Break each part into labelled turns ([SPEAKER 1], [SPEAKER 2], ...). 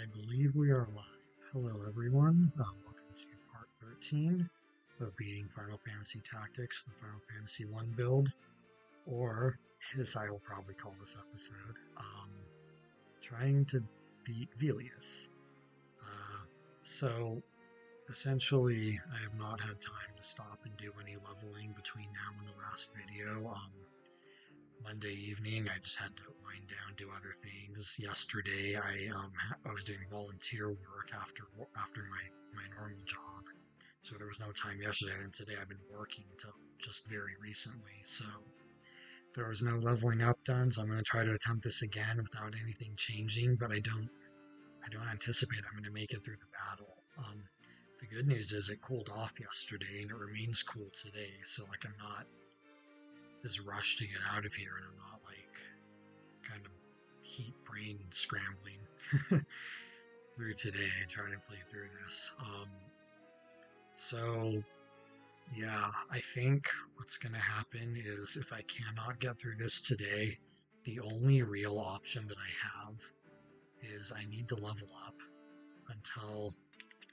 [SPEAKER 1] I believe we are live. Hello, everyone. Welcome to part 13 of beating Final Fantasy Tactics, the Final Fantasy 1 build, or as I will probably call this episode, trying to beat Velius. So, essentially, I have not had time to stop and do any leveling between now and the last video. Monday evening, I just had to wind down, do other things. Yesterday, I was doing volunteer work after my normal job, so there was no time yesterday. And today, I've been working until just very recently, so there was no leveling up done. So I'm going to try to attempt this again without anything changing, but I don't anticipate I'm going to make it through the battle. The good news is it cooled off yesterday and it remains cool today, so like I'm not this rush to get out of here, and I'm not like kind of heat brain scrambling through today, trying to play through this. So yeah, I think what's gonna happen is if I cannot get through this today, the only real option that I have is I need to level up until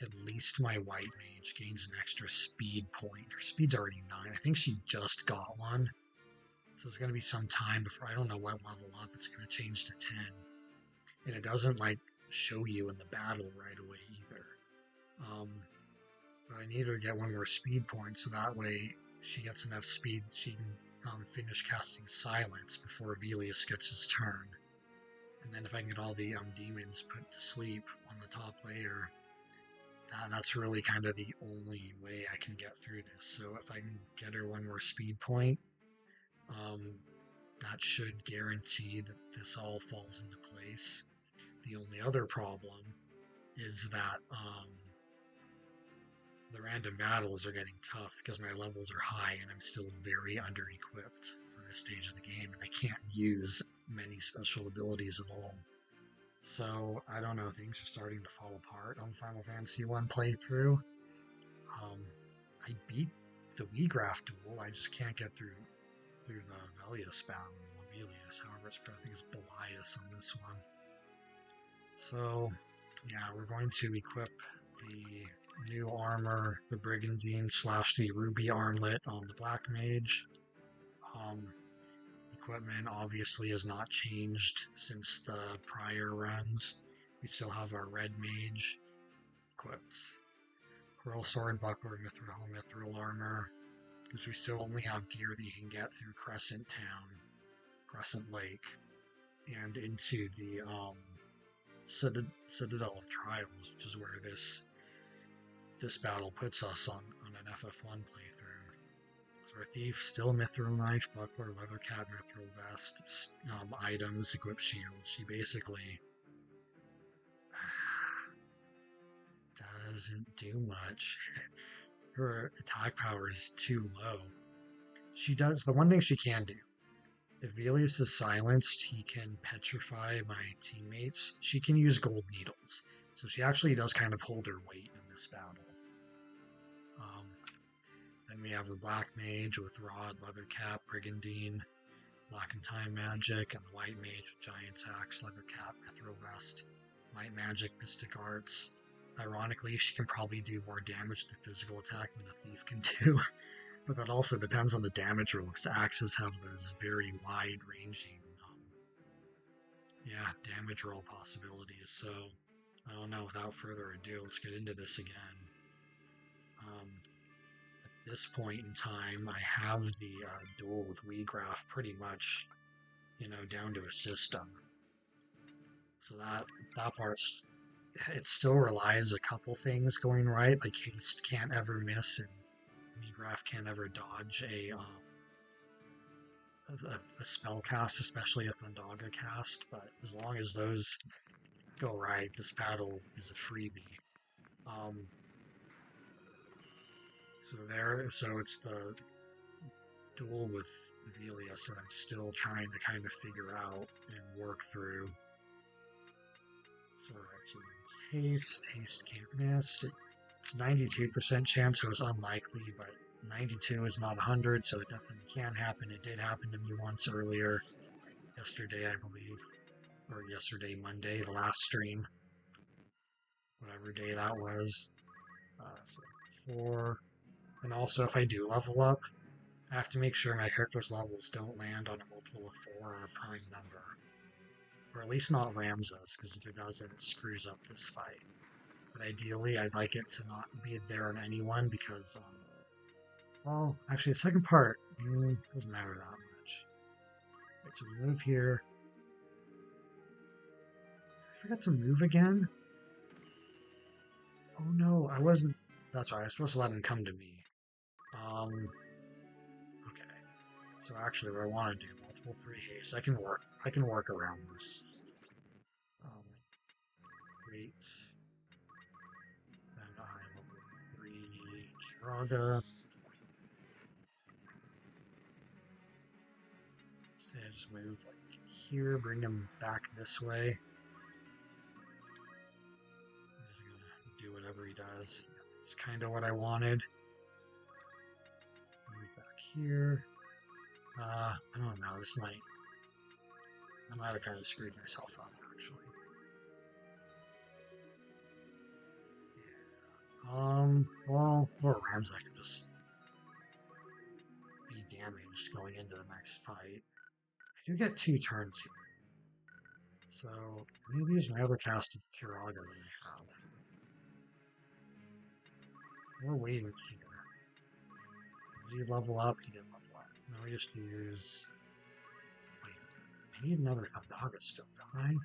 [SPEAKER 1] at least my white mage gains an extra speed point. Her speed's already 9. I think she just got one. So it's going to be some time before, I don't know what level up, it's going to change to 10. And it doesn't like show you in the battle right away either. But I need her to get one more speed point, so that way she gets enough speed she can finish casting Silence before Velius gets his turn. And then if I can get all the demons put to sleep on the top layer, that's really kind of the only way I can get through this. So if I can get her one more speed point, that should guarantee that this all falls into place. The only other problem is that the random battles are getting tough because my levels are high and I'm still very under-equipped for this stage of the game, and I can't use many special abilities at all. So, I don't know, things are starting to fall apart on Final Fantasy 1 playthrough. I beat the Wheatgraph duel, I just can't get through the Velius battle, Velius, however it's, I think it's Belias on this one. So, yeah, we're going to equip the new armor, the Brigandine / the Ruby Armlet on the Black Mage. Equipment obviously has not changed since the prior runs. We still have our Red Mage equipped. Coral Sword, Buckler, Mithril Armor, because we still only have gear that you can get through Crescent Town, Crescent Lake, and into the Citadel of Trials, which is where this battle puts us on an FF1 playthrough. So our Thief, still Mithril Knife, Buckler, Leather Cap, Mithril Vest, items, equip shield. She basically doesn't do much. Her attack power is too low. She does the one thing she can do. If Velius is silenced, he can petrify my teammates. She can use gold needles. So she actually does kind of hold her weight in this battle. Then we have the Black Mage with Rod, Leather Cap, Brigandine, Black and Time Magic, and the White Mage with Giant's Axe, Leather Cap, Mithril Vest, Light Magic, Mystic Arts. Ironically, she can probably do more damage to physical attack than a Thief can do. But that also depends on the damage roll, because axes have those very wide-ranging damage roll possibilities. So, I don't know, without further ado, let's get into this again. At this point in time, I have the duel with Wheatgraph pretty much, down to a system. So that part's, it still relies a couple things going right, like Haste can't ever miss, and Wheatgraph can't ever dodge a spell cast, especially a Thundaga cast, but as long as those go right, this battle is a freebie. So it's the duel with Velius that I'm still trying to kind of figure out and work through. So haste can't miss. It's 92% chance, so it's unlikely, but 92 is not 100, so it definitely can happen. It did happen to me once earlier, yesterday I believe, or yesterday, Monday, the last stream. whatever day that was. So 4. And also, if I do level up, I have to make sure my character's levels don't land on a multiple of 4 or a prime number. Or at least not Ramses, because if it does, then it screws up this fight. But ideally, I'd like it to not be there on anyone because, well, actually, the second part doesn't matter that much. Right, so we move here. I forgot to move again? Oh no, I wasn't. That's right, I was supposed to let him come to me. Okay. So actually, what I want to do, multiple 3 haste. I can work around this. Great. Then I level 3 Kiraga. Say I just move like here, bring him back this way. I'm just gonna do whatever he does. It's kind of what I wanted. Move back here. I don't know. I might have kind of screwed myself up actually. Well, or Rams I can just be damaged going into the next fight. I do get 2 turns here. So, I'm going to use my other cast of Kiraga that I have. We're waiting here. Did you level up? You didn't level up. Now we just use... Wait, I need another Thundaga still, don't I?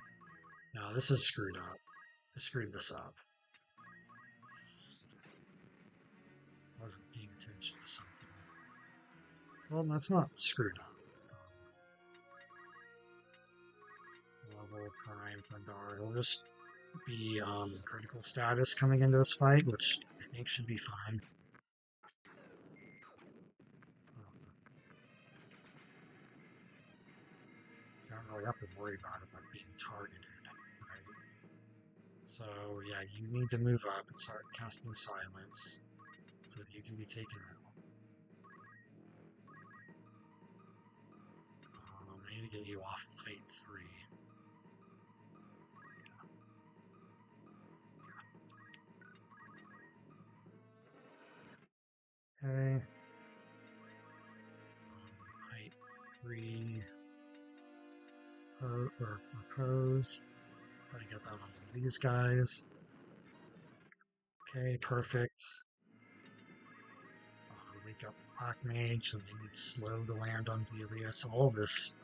[SPEAKER 1] No, this is screwed up. I screwed this up. I wasn't paying attention to something. Well, that's not screwed up. Level Prime Thundar. It'll just be critical status coming into this fight, which I think should be fine. I don't really have to worry about it being targeted, right? So yeah, you need to move up and start casting silence so that you can be taken out. I need to get you off fight 3. Okay. Height 3. Or pose. Try to get that on these guys. Okay, perfect. Wake up Black Mage, so they need slow to land on Velia. So all this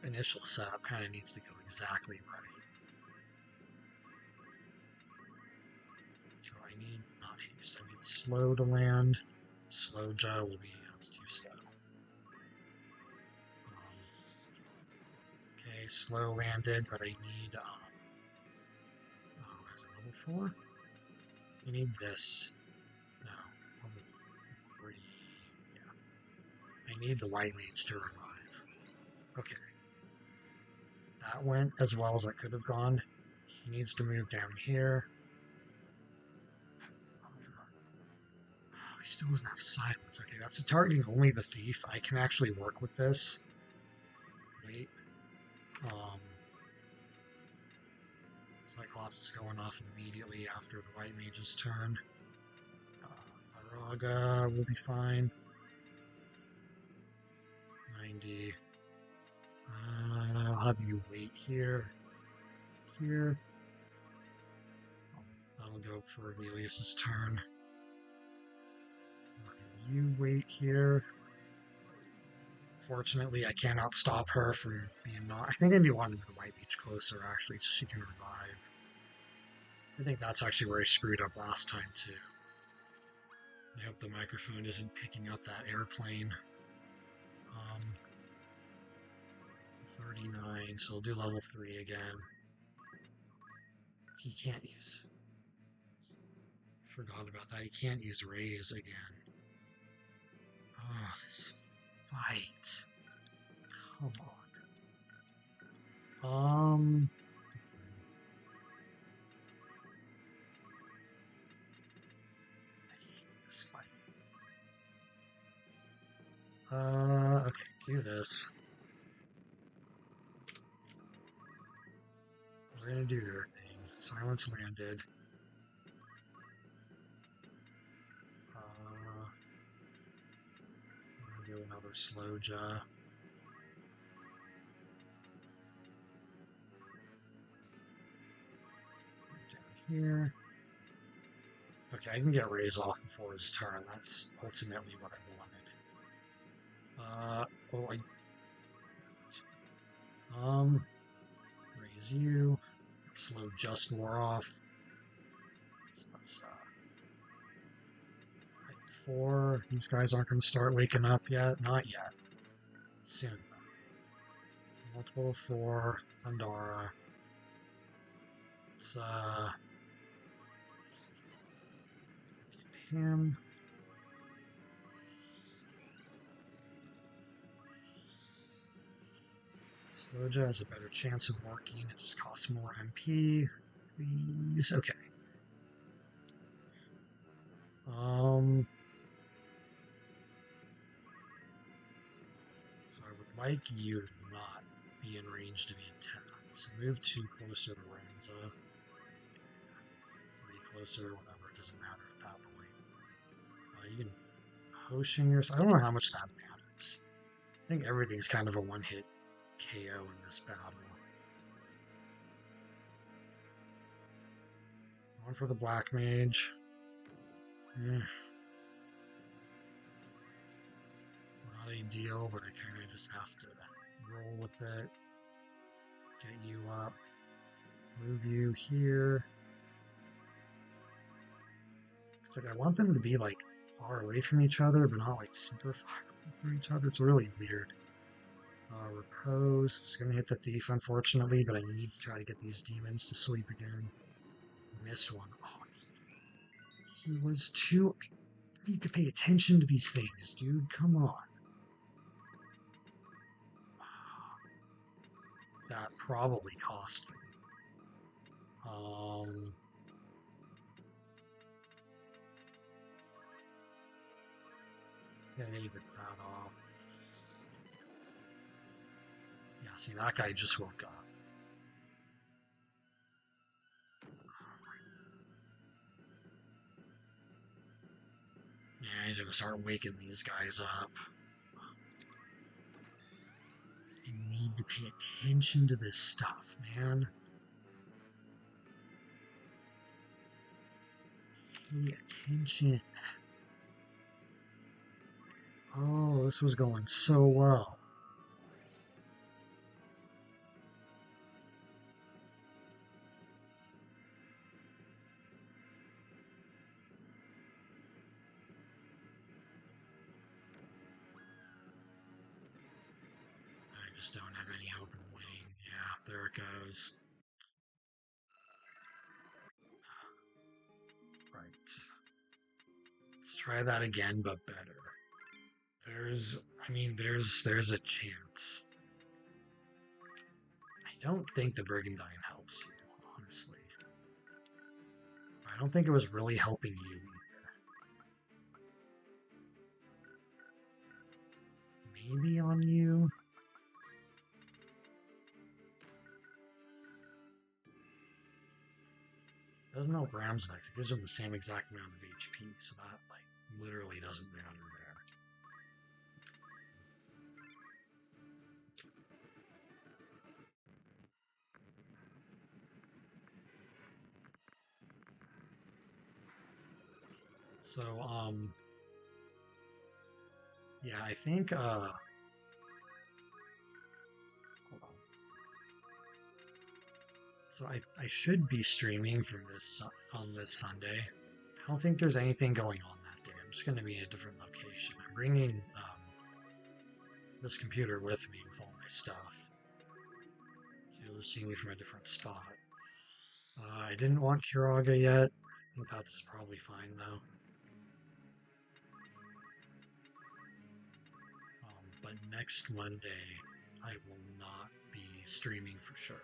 [SPEAKER 1] initial setup kind of needs to go exactly right. So I need not haste, I need slow to land. Slow Joe will be too slow. Okay, slow landed, but I need what is it, level 4? I need this. No, level 3. Yeah. I need the White Mage to revive. Okay. That went as well as it could have gone. He needs to move down here. Oh, he still doesn't have silence. Okay, that's targeting only the thief. I can actually work with this. Wait. Cyclops is going off immediately after the White Mage's turn. Faraga will be fine. 90. I'll have you wait here. Here. That'll go for Velius's turn. You wait here. Fortunately, I cannot stop her from being not. I think I need one to the White Mage closer, actually, so she can revive. I think that's actually where I screwed up last time, too. I hope the microphone isn't picking up that airplane. 39, so we'll do level 3 again. He can't use... Forgot about that. He can't use Raise again. Oh, this fight. Come on. I hate this fight. Okay, do this. We're gonna do their thing. Silence landed. another slow jaw. Down here. Okay, I can get Raise off before his turn. That's ultimately what I wanted. Oh, Raise you. Slow just more off. So that's, 4. These guys aren't going to start waking up yet. Not yet. Soon. Multiple 4. Thundara. Let's, get him. Sloja has a better chance of working. It just costs more MP. Please. Okay. So I would like you to not be in range to be attacked. So move 2 closer to Ramza. 3 closer, whatever. It doesn't matter at that point. You can potion yourself. I don't know how much that matters. I think everything's kind of a one-hit KO in this battle. Going for the Black Mage. Not ideal, but I kind of just have to roll with it. Get you up. Move you here. It's like I want them to be like far away from each other, but not like super far away from each other. It's really weird. Repose. Just gonna hit the Thief, unfortunately, but I need to try to get these demons to sleep again. Missed one. Oh, he was too. I need to pay attention to these things, dude. Come on. That probably cost me. Gonna even that off. Yeah, see, that guy just woke up. Yeah, he's gonna start waking these guys up. You need to pay attention to this stuff, man. Pay attention. Oh, this was going so well. I just don't have any hope of winning. Yeah, there it goes. Right. Let's try that again, but better. There's a chance. I don't think the Brigandine helps you, honestly. I don't think it was really helping you either. Maybe on you? Doesn't help Ram's next. It gives him the same exact amount of HP, so that, like, literally doesn't matter there. So, yeah, I think, hold on. So I should be streaming from this on this Sunday. I don't think there's anything going on that day. I'm just going to be in a different location. I'm bringing this computer with me with all my stuff. So you'll just see me from a different spot. I didn't want Kiraga yet. I think that's probably fine though. But next Monday, I will not be streaming for sure.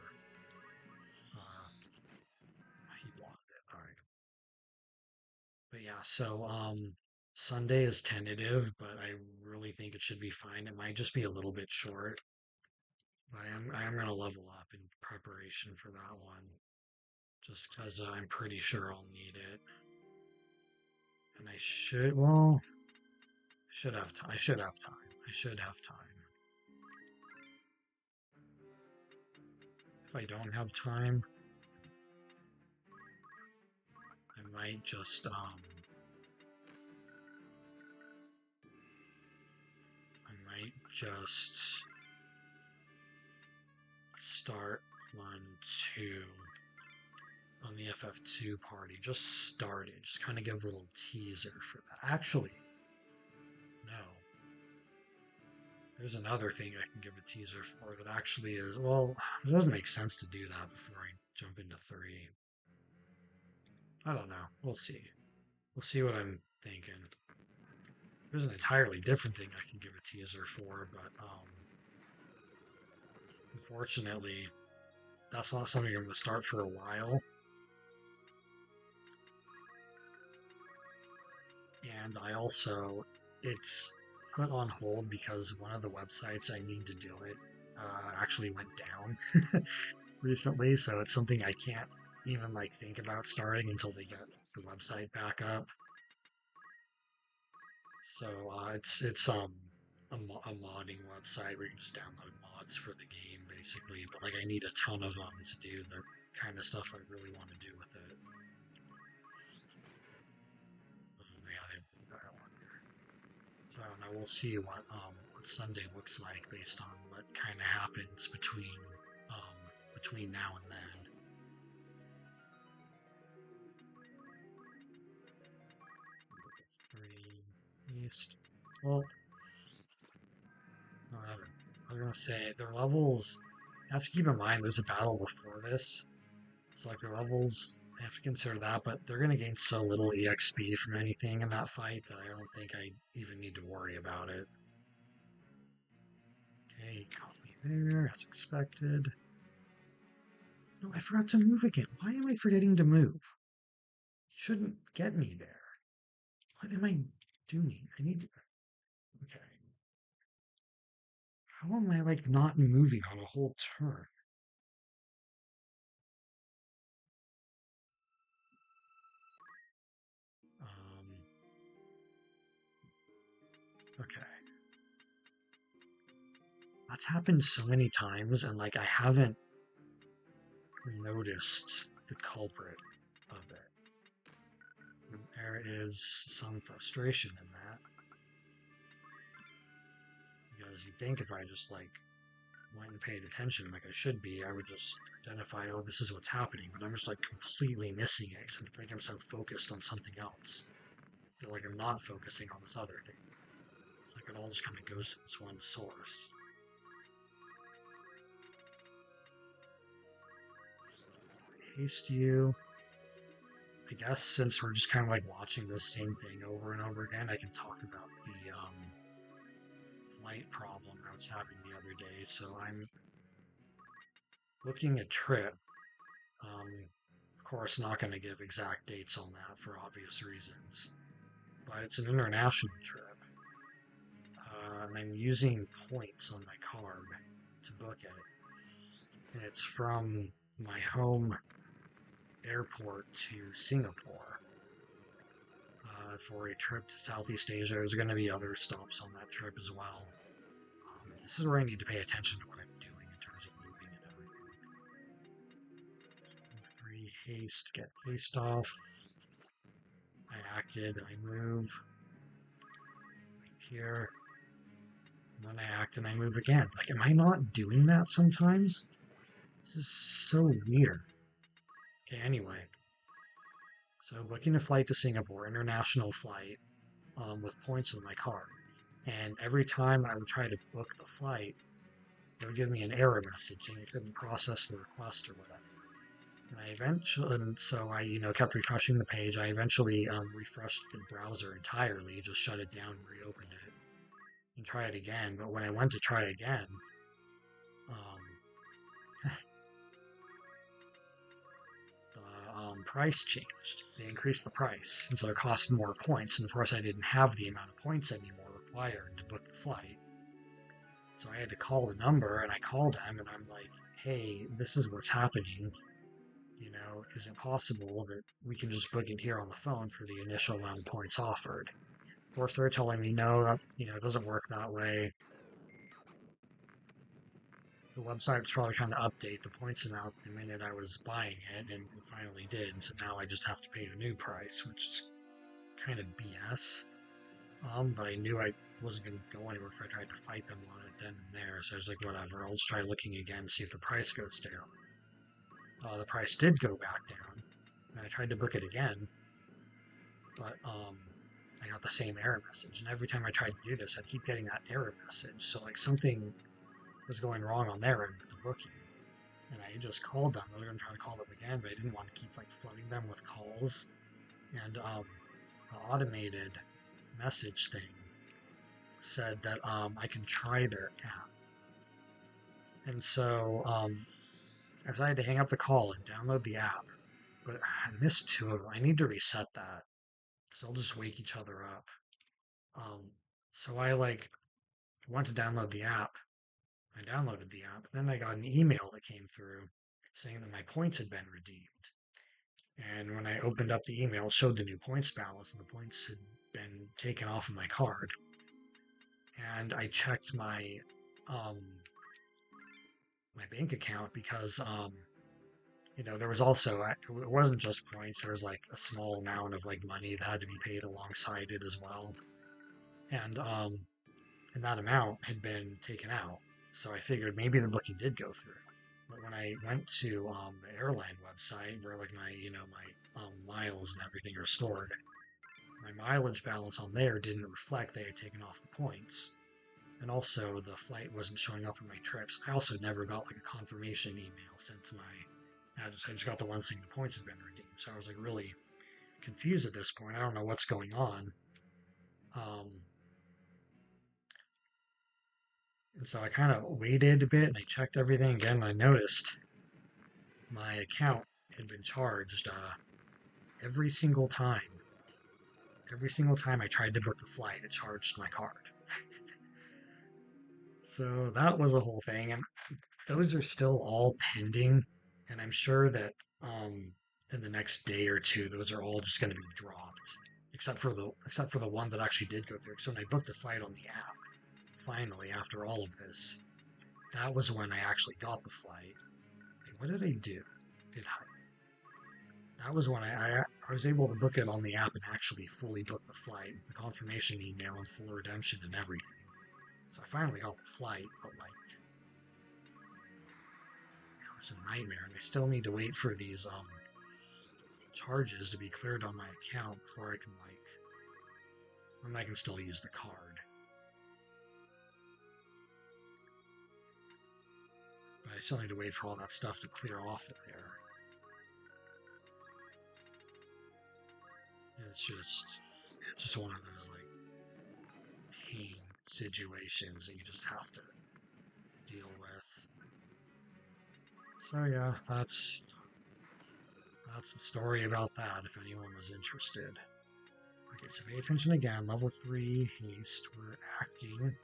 [SPEAKER 1] He blocked it. All right. But yeah, so Sunday is tentative, but I really think it should be fine. It might just be a little bit short, but I am gonna level up in preparation for that one, just because I'm pretty sure I'll need it. And I Should have time. I should have time. I should have time. If I don't have time, I might just start on 2 on the FF2 party. Just start it. Just kind of give a little teaser for that. Actually, no. There's another thing I can give a teaser for that actually is, well, it doesn't make sense to do that before I jump into 3. I don't know. We'll see. We'll see what I'm thinking. There's an entirely different thing I can give a teaser for, but unfortunately, that's not something I'm going to start for a while. And I also, it's put on hold because one of the websites I need to do it actually went down recently, so it's something I can't even like think about starting until they get the website back up. So it's a modding website where you can just download mods for the game basically, but like I need a ton of them to do the kind of stuff I really want to do with it. So I don't know, we'll see what Sunday looks like based on what kind of happens between now and then. East. Well, I was gonna say their levels. You have to keep in mind there's a battle before this, so like their levels. I have to consider that, but they're gonna gain so little EXP from anything in that fight that I don't think I even need to worry about it. Okay, caught me there as expected. No, I forgot to move again. Why am I forgetting to move? You shouldn't get me there. What am I doing? I need to. Okay. How am I like not moving on a whole turn? Okay. That's happened so many times, and like I haven't noticed the culprit of it. And there is some frustration in that. Because you'd think if I just like went and paid attention like I should be, I would just identify, oh, this is what's happening, but I'm just like completely missing it because I think I'm so focused on something else. I feel like I'm not focusing on this other thing. It's like it all just kind of goes to this one source. Haste you. I guess since we're just kind of like watching this same thing over and over again, I can talk about the flight problem I was having the other day. So I'm looking at trip. Of course, not going to give exact dates on that for obvious reasons, but it's an international trip. And I'm using points on my card to book it. And it's from my home airport to Singapore for a trip to Southeast Asia. There's going to be other stops on that trip as well. This is where I need to pay attention to what I'm doing in terms of moving and everything. 3 haste, get haste off. I acted, I move. Right here. And then I act and I move again. Like, am I not doing that sometimes? This is so weird. Okay, anyway. So booking a flight to Singapore, international flight, with points on my card. And every time I would try to book the flight, it would give me an error message and it couldn't process the request or whatever. And so I, kept refreshing the page. I eventually refreshed the browser entirely, just shut it down and reopened it and try it again. But when I went to try again, the price changed. They increased the price, and so it cost more points. And of course, I didn't have the amount of points anymore required to book the flight. So I had to call the number, and I called them, and I'm like, hey, this is what's happening. Is it possible that we can just book it here on the phone for the initial amount of points offered? course, they're telling me no, that it doesn't work that way. The website was probably trying to update the points amount the minute I was buying it, and it finally did. And so now I just have to pay the new price, which is kind of BS. But I knew I wasn't going to go anywhere if I tried to fight them on it then and there. So I was like, whatever, I'll just try looking again to see if the price goes down. The price did go back down, and I tried to book it again, but I got the same error message. And every time I tried to do this, I'd keep getting that error message. So like something was going wrong on their end with the booking. And I just called them. I was going to try to call them again, but I didn't want to keep like flooding them with calls. And the automated message thing said that I can try their app. And so I decided to hang up the call and download the app. But I missed two of them. I need to reset that. So they'll just wake each other up. So I like went to download the app. I downloaded the app. Then I got an email that came through saying that my points had been redeemed. And when I opened up the email, it showed the new points balance, and the points had been taken off of my card. And I checked my my bank account because there was also it wasn't just points. There was like a small amount of like money that had to be paid alongside it as well, and that amount had been taken out. So I figured maybe the booking did go through. But when I went to the airline website where like my miles and everything are stored, my mileage balance on there didn't reflect they had taken off the points. And also the flight wasn't showing up in my trips. I also never got like a confirmation email sent to my address. I just got the one saying the points had been redeemed. So I was like really confused at this point. I don't know what's going on. And so I kind of waited a bit and I checked everything again and I noticed my account had been charged every single time. Every single time I tried to book the flight, it charged my card. So that was a whole thing. And those are still all pending. And I'm sure that in the next day or two, those are all just going to be dropped, except for the one that actually did go through. So when I booked the flight on the app, finally, after all of this, that was when I actually got the flight. And what did I do? That was when I was able to book it on the app and actually fully book the flight, the confirmation email and full redemption and everything. So I finally got the flight, but like it was a nightmare, and I still need to wait for these charges to be cleared on my account before I can I can still use the card. But I still need to wait for all that stuff to clear off of there. It's just one of those like pain situations that you just have to deal with. So yeah, that's the story about that, if anyone was interested. Okay, so pay attention again. Level 3 haste. We're acting.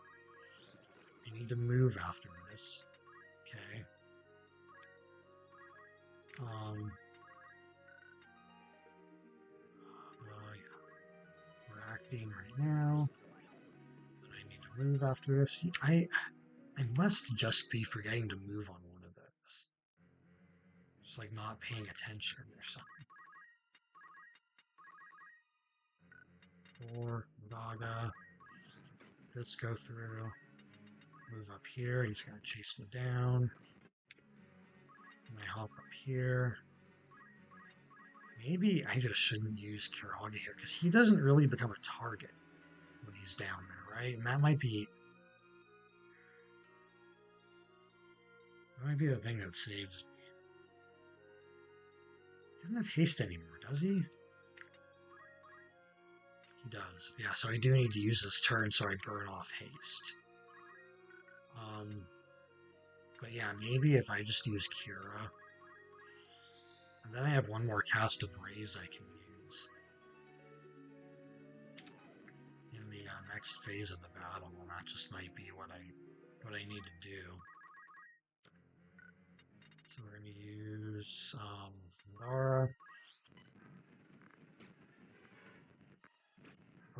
[SPEAKER 1] I need to move after this. Okay. Yeah. We're acting right now. And I need to move after this. I must just be forgetting to move on one of those. Just like not paying attention or something. Fourth, Daga. This go through. Move up here. He's gonna chase me down. And I hop up here. Maybe I just shouldn't use Kiraga here because he doesn't really become a target when he's down there, right? And that might be the thing that saves me. He doesn't have haste anymore, does he? He does. Yeah, so I do need to use this turn so I burn off haste. But yeah, maybe if I just use Kira. And then I have one more cast of Raise I can use in the next phase of the battle, and that just might be what I need to do. So we're going to use Thundara.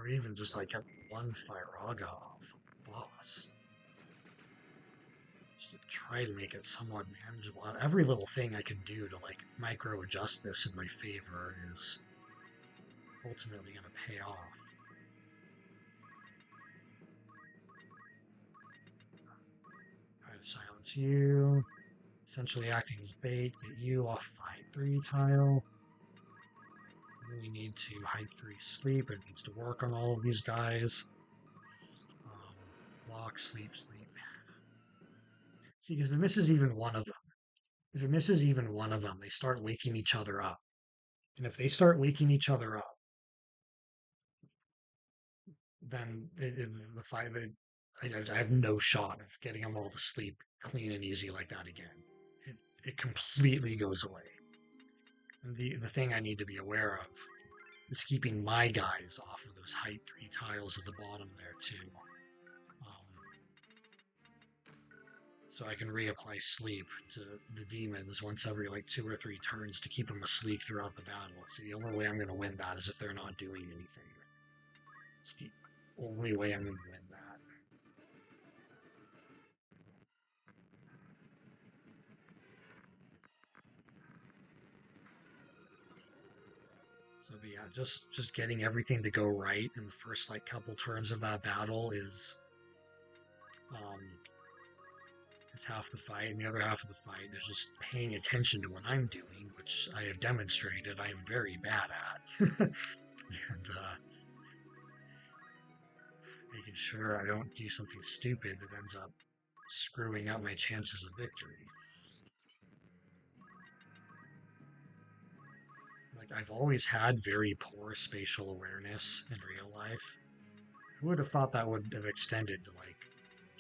[SPEAKER 1] Or even just like get one Firaga off boss. Just to try to make it somewhat manageable. Every little thing I can do to like micro adjust this in my favor is ultimately going to pay off. Try to silence you. Essentially acting as bait, get you off height 3 tile. We need to height 3 sleep. It needs to work on all of these guys. Block, sleep, sleep. See, because if it misses even one of them, they start waking each other up. And if they start waking each other up, then the fight, I have no shot of getting them all to sleep clean and easy like that again. It completely goes away. And the thing I need to be aware of is keeping my guys off of those height 3 tiles at the bottom there too. So I can reapply sleep to the demons once every like 2 or 3 turns to keep them asleep throughout the battle. So the only way I'm going to win that is if they're not doing anything. It's the only way I'm going to win that. So but yeah, just getting everything to go right in the first like couple turns of that battle is half the fight, and the other half of the fight is just paying attention to what I'm doing, which I have demonstrated I am very bad at. And making sure I don't do something stupid that ends up screwing up my chances of victory. Like, I've always had very poor spatial awareness in real life. Who would have thought that would have extended to, like,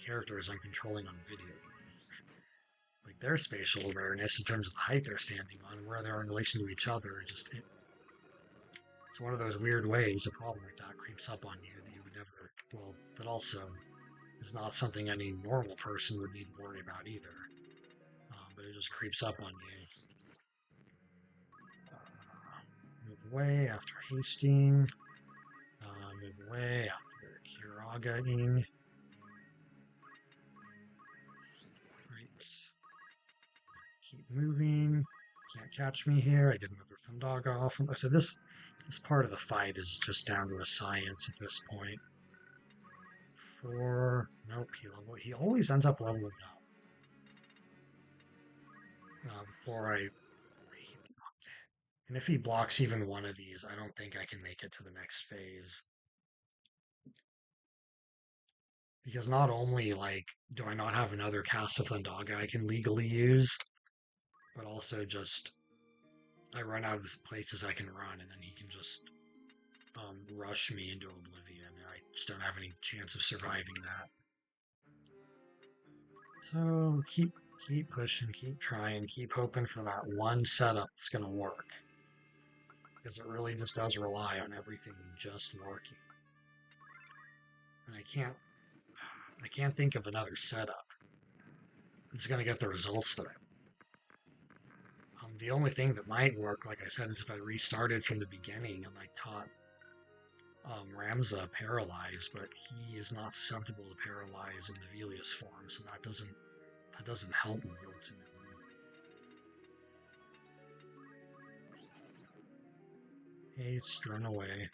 [SPEAKER 1] characters I'm controlling on video? Like, their spatial awareness in terms of the height they're standing on and where they are in relation to each other, it's one of those weird ways a problem like that creeps up on you that you would never, well, that also is not something any normal person would need to worry about either. But it just creeps up on you. Move away after hasting. Move away after Kiragaing. Right. Keep moving. Can't catch me here. I get another Thundaga off. So this part of the fight is just down to a science at this point. 4. Nope, he always ends up leveling up. Before I... And if he blocks even one of these, I don't think I can make it to the next phase. Because not only, like, do I not have another cast of Thundaga I can legally use, but also just I run out of places I can run, and then he can just rush me into oblivion, and I just don't have any chance of surviving that. So keep pushing, keep trying, keep hoping for that one setup that's going to work. Because it really just does rely on everything just working. And I can't think of another setup that's going to get the results that I want. The only thing that might work, like I said, is if I restarted from the beginning and like taught Ramza Paralyze, but he is not susceptible to Paralyze in the Velius form, so that doesn't help me ultimately. Haste, run away.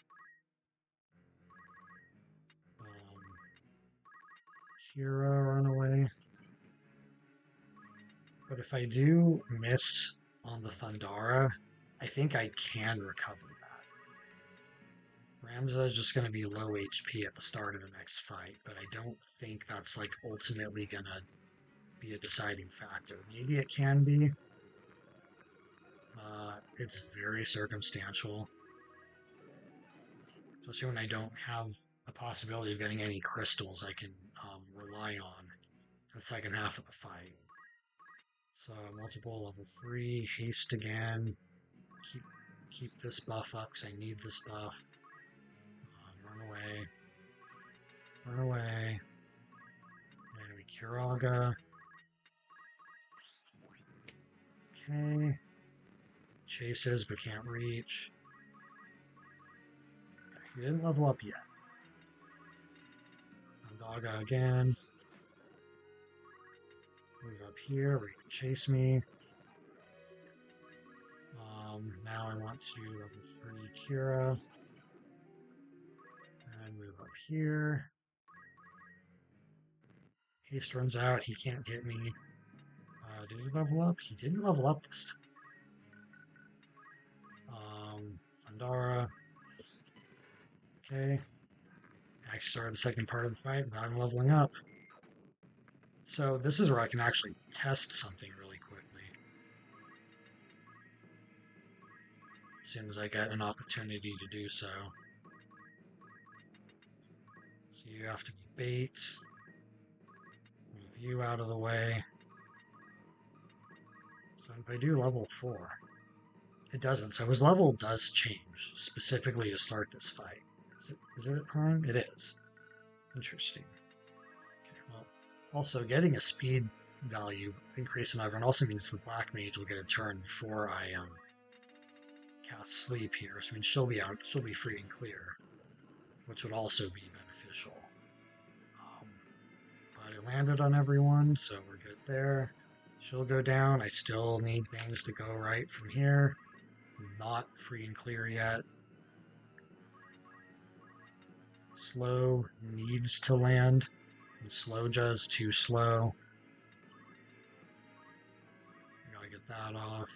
[SPEAKER 1] Kira, run away. But if I do miss on the Thundara, I think I can recover that. Ramza is just going to be low HP at the start of the next fight, but I don't think that's like ultimately going to be a deciding factor. Maybe it can be. It's very circumstantial. Especially when I don't have a possibility of getting any crystals I can rely on the second half of the fight. So multiple level 3, haste again. Keep this buff up because I need this buff. Run away. Run away. And we Kiraga. Okay. Chases but can't reach. Okay, he didn't level up yet. Dogga again. Move up here where you can chase me. Now I want to level 3 Kira. And move up here. Haste runs out, he can't hit me. Did he level up? He didn't level up this time. Thundara. Okay. Actually started the second part of the fight without him leveling up. So this is where I can actually test something really quickly. As soon as I get an opportunity to do so. So you have to be bait. Move you out of the way. So if I do level 4, it doesn't. So his level does change, specifically to start this fight. Is it at prime? It is. Interesting. Okay, well, also getting a speed value increase in Ivern also means the Black Mage will get a turn before I cast Sleep here. So I mean she'll be out, she'll be free and clear, which would also be beneficial. But it landed on everyone, so we're good there. She'll go down. I still need things to go right from here. Not free and clear yet. Slow needs to land. And Slowja's too slow. Gotta get that off.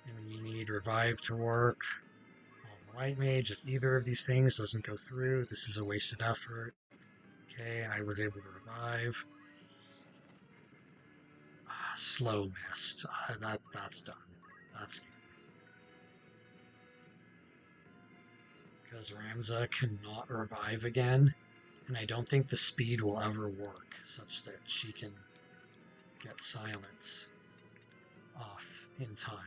[SPEAKER 1] And you need Revive to work. On the Light Mage, if either of these things doesn't go through, this is a wasted effort. Okay, I was able to revive. Slow missed. That's done. That's good. Because Ramza cannot revive again, and I don't think the speed will ever work such that she can get silence off in time.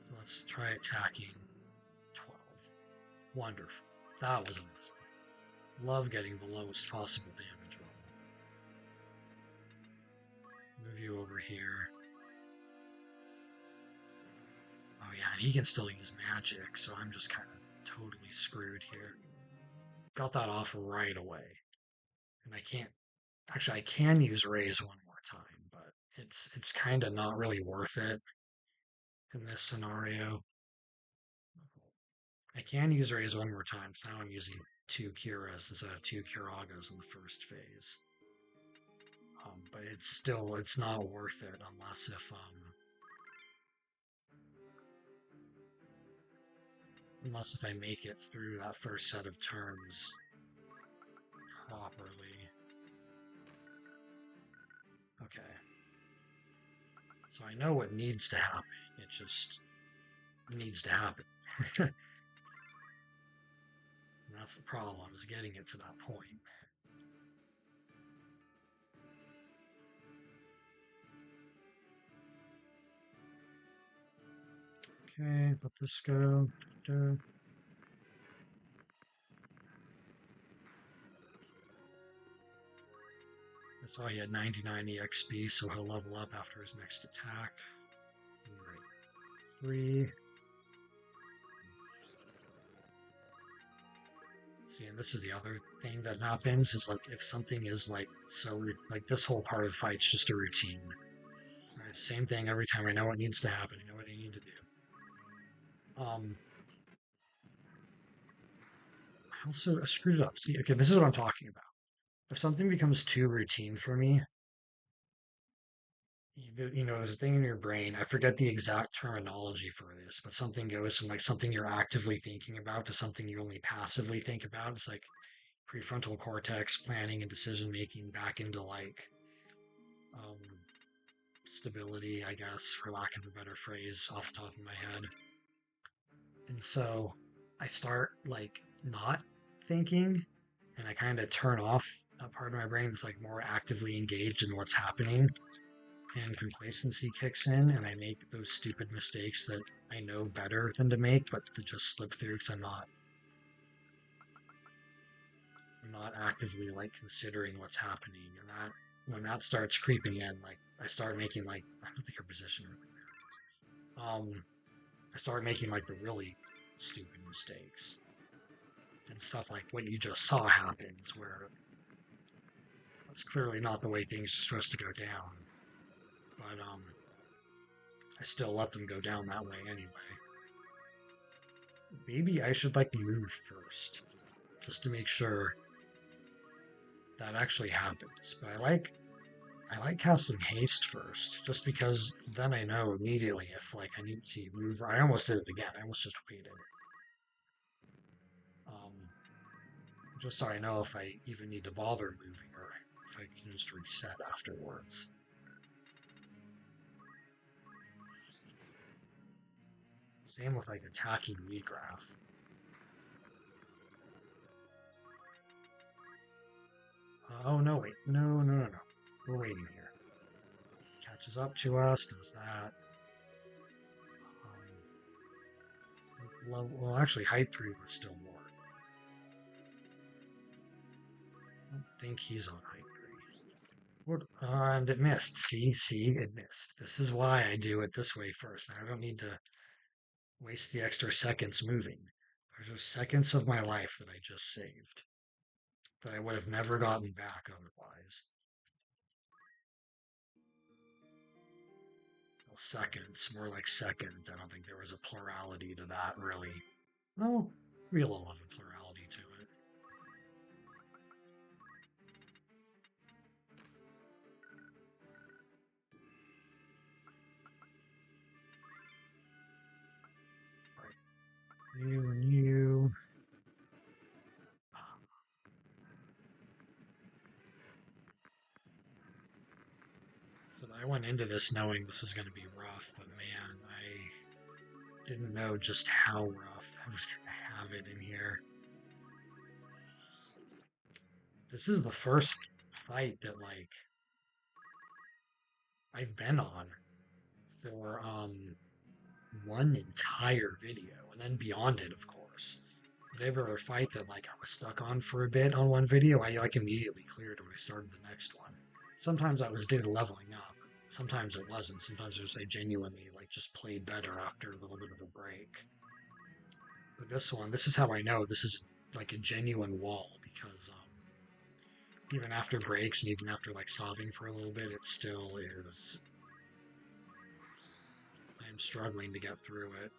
[SPEAKER 1] So let's try attacking 12. Wonderful. That was a mistake. Love getting the lowest possible damage roll. Move you over here. Oh yeah, and he can still use magic, so I'm just kind of totally screwed here. Got that off right away. And I can't... Actually, I can use Raise one more time, but it's kind of not really worth it in this scenario. I can use Raise one more time, so now I'm using 2 Kiras instead of 2 Kiragas in the first phase. But it's not worth it unless if I make it through that first set of turns properly. Okay. So I know what needs to happen. It just needs to happen. And that's the problem, is getting it to that point. Okay, let this go. I saw he had 99 EXP, so he'll level up after his next attack. Right. 3. See, and this is the other thing that happens, is like if something is like so, like this whole part of the fight's just a routine. Right? Same thing every time. I know what needs to happen. I know what I need to do. I also screwed it up. See, okay, this is what I'm talking about. If something becomes too routine for me, there's a thing in your brain. I forget the exact terminology for this, but something goes from like something you're actively thinking about to something you only passively think about. It's like prefrontal cortex planning and decision making back into like um, stability, I guess, for lack of a better phrase, off the top of my head. And so I start like not thinking, and I kind of turn off that part of my brain that's like more actively engaged in what's happening, and complacency kicks in, and I make those stupid mistakes that I know better than to make, but to just slip through because I'm not actively like considering what's happening. And that when that starts creeping in, like I start making like, I don't think her position really matters. I start making like the really stupid mistakes. and stuff like what you just saw happens, where that's clearly not the way things are supposed to go down. But I still let them go down that way anyway. Maybe I should like move first, just to make sure that actually happens. But I like casting haste first, just because then I know immediately if like I need to move. I almost did it again. I almost just waited. Just so I know if I even need to bother moving or if I can just reset afterwards. Same with like attacking regraph. Oh no, wait. No. We're waiting here. Catches up to us, does that. Well, actually, height 3 would still work. I don't think he's on height 3. And it missed. See, it missed. This is why I do it this way first. Now, I don't need to waste the extra seconds moving. There's just seconds of my life that I just saved that I would have never gotten back otherwise. Well, seconds, more like second. I don't think there was a plurality to that, really. No, real little of a plurality to it. You and you. So I went into this knowing this was going to be rough, but man, I didn't know just how rough I was going to have it in here. This is the first fight that, like, I've been on for, one entire video, and then beyond it, of course. Whatever other fight that, like, I was stuck on for a bit on one video, I, like, immediately cleared when I started the next one. Sometimes that was due to leveling up. Sometimes it wasn't. Sometimes it was I genuinely, like, just played better after a little bit of a break. But this one, this is how I know this is, like, a genuine wall, because, even after breaks and even after, like, stopping for a little bit, it still is... I'm struggling to get through it.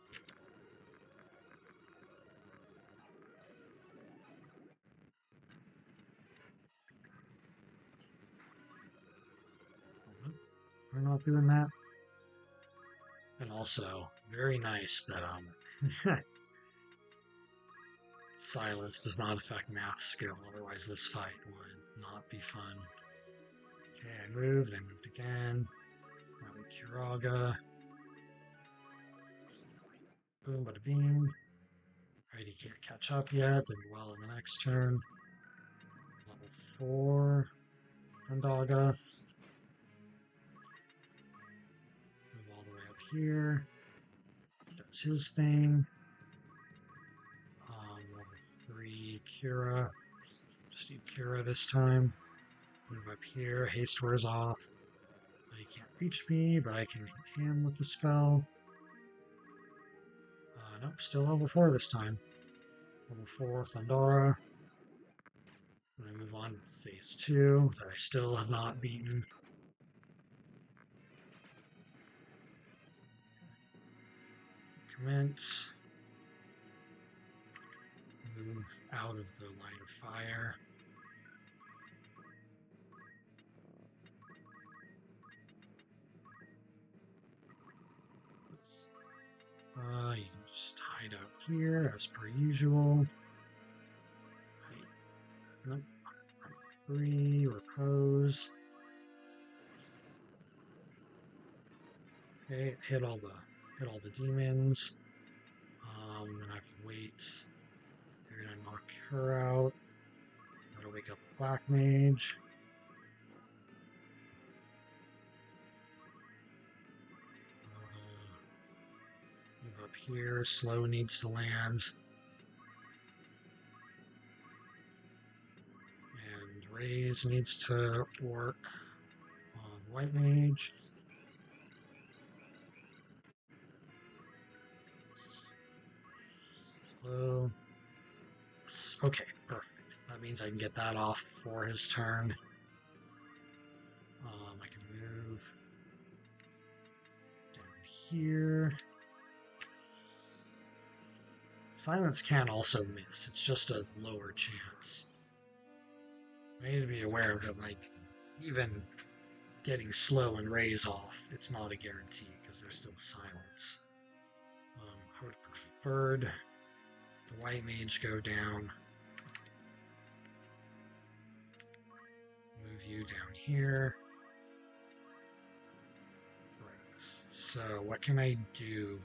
[SPEAKER 1] We're not doing that. And also, very nice that, silence does not affect math skill, otherwise this fight would not be fun. Okay, I moved again. Now we Kiraga. Boom, bada bing. Alright, he can't catch up yet, did well in the next turn. Level 4. Fundaga. Move all the way up here. Does his thing. Level 3 Kira. Just need Kira this time. Move up here. Haste wears off. He can't reach me, but I can hit him with the spell. Nope, still level 4 this time. Level 4 Thundara. And then move on to phase 2 that I still have not beaten. Commence. Move out of the line of fire. You can just hide out here as per usual. Nope. 3, repose. Okay, hit all the demons. And I can wait. They're gonna knock her out. Gotta wake up the Black Mage. Move up here. Slow needs to land. And Raise needs to work on White Mage. Slow. Okay, perfect. That means I can get that off before his turn. I can move down here. Silence can also miss. It's just a lower chance. I need to be aware of it, like, even getting slow and raise off, it's not a guarantee because there's still silence. I would have preferred the white mage go down. Move you down here. Right. So what can I do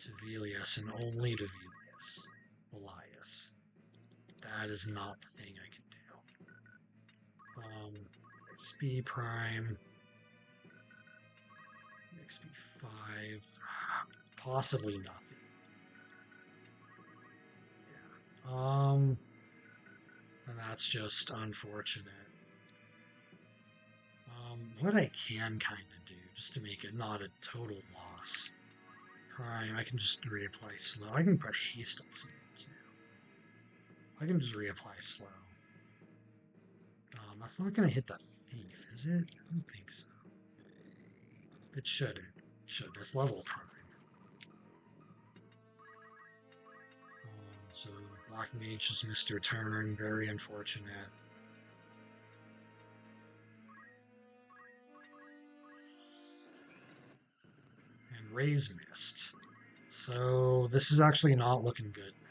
[SPEAKER 1] to Velius and only to Velius? Elias. That is not the thing I can do. XP prime. XP 5. Possibly nothing. Yeah. And that's just unfortunate. What I can kind of do, just to make it not a total loss. Prime, I can just reapply slow. I can put haste on something too. I can just reapply slow. That's not going to hit the thief, is it? I don't think so. It should. It should. It's level prime. So Black Mage just missed her turn. Very unfortunate. And Raise missed. So this is actually not looking good now.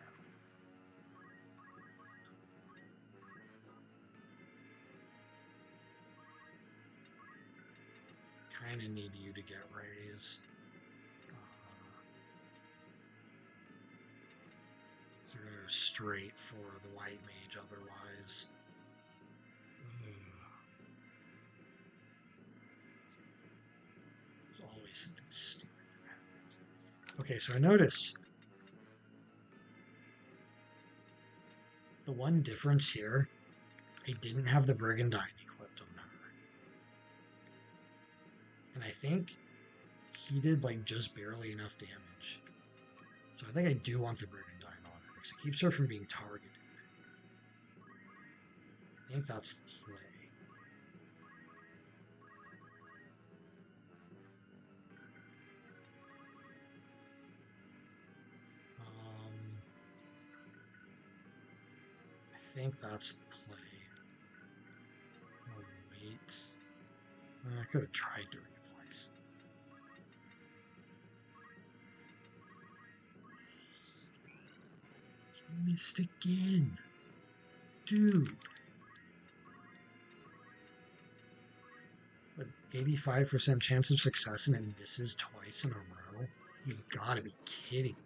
[SPEAKER 1] Kind of need you to get raised. So we're going to go straight for the white mage otherwise. There's always something stupid that happens. Okay, so I notice the one difference here, I didn't have the Brigandine equipped on her. And I think he did like just barely enough damage. So I think I do want the Brigandine on her because it keeps her from being targeted. I think that's the play. I think that's the play. Oh, wait. I could have tried to replace. He missed again. Dude. But 85% chance of success and it misses twice in a row? You gotta be kidding.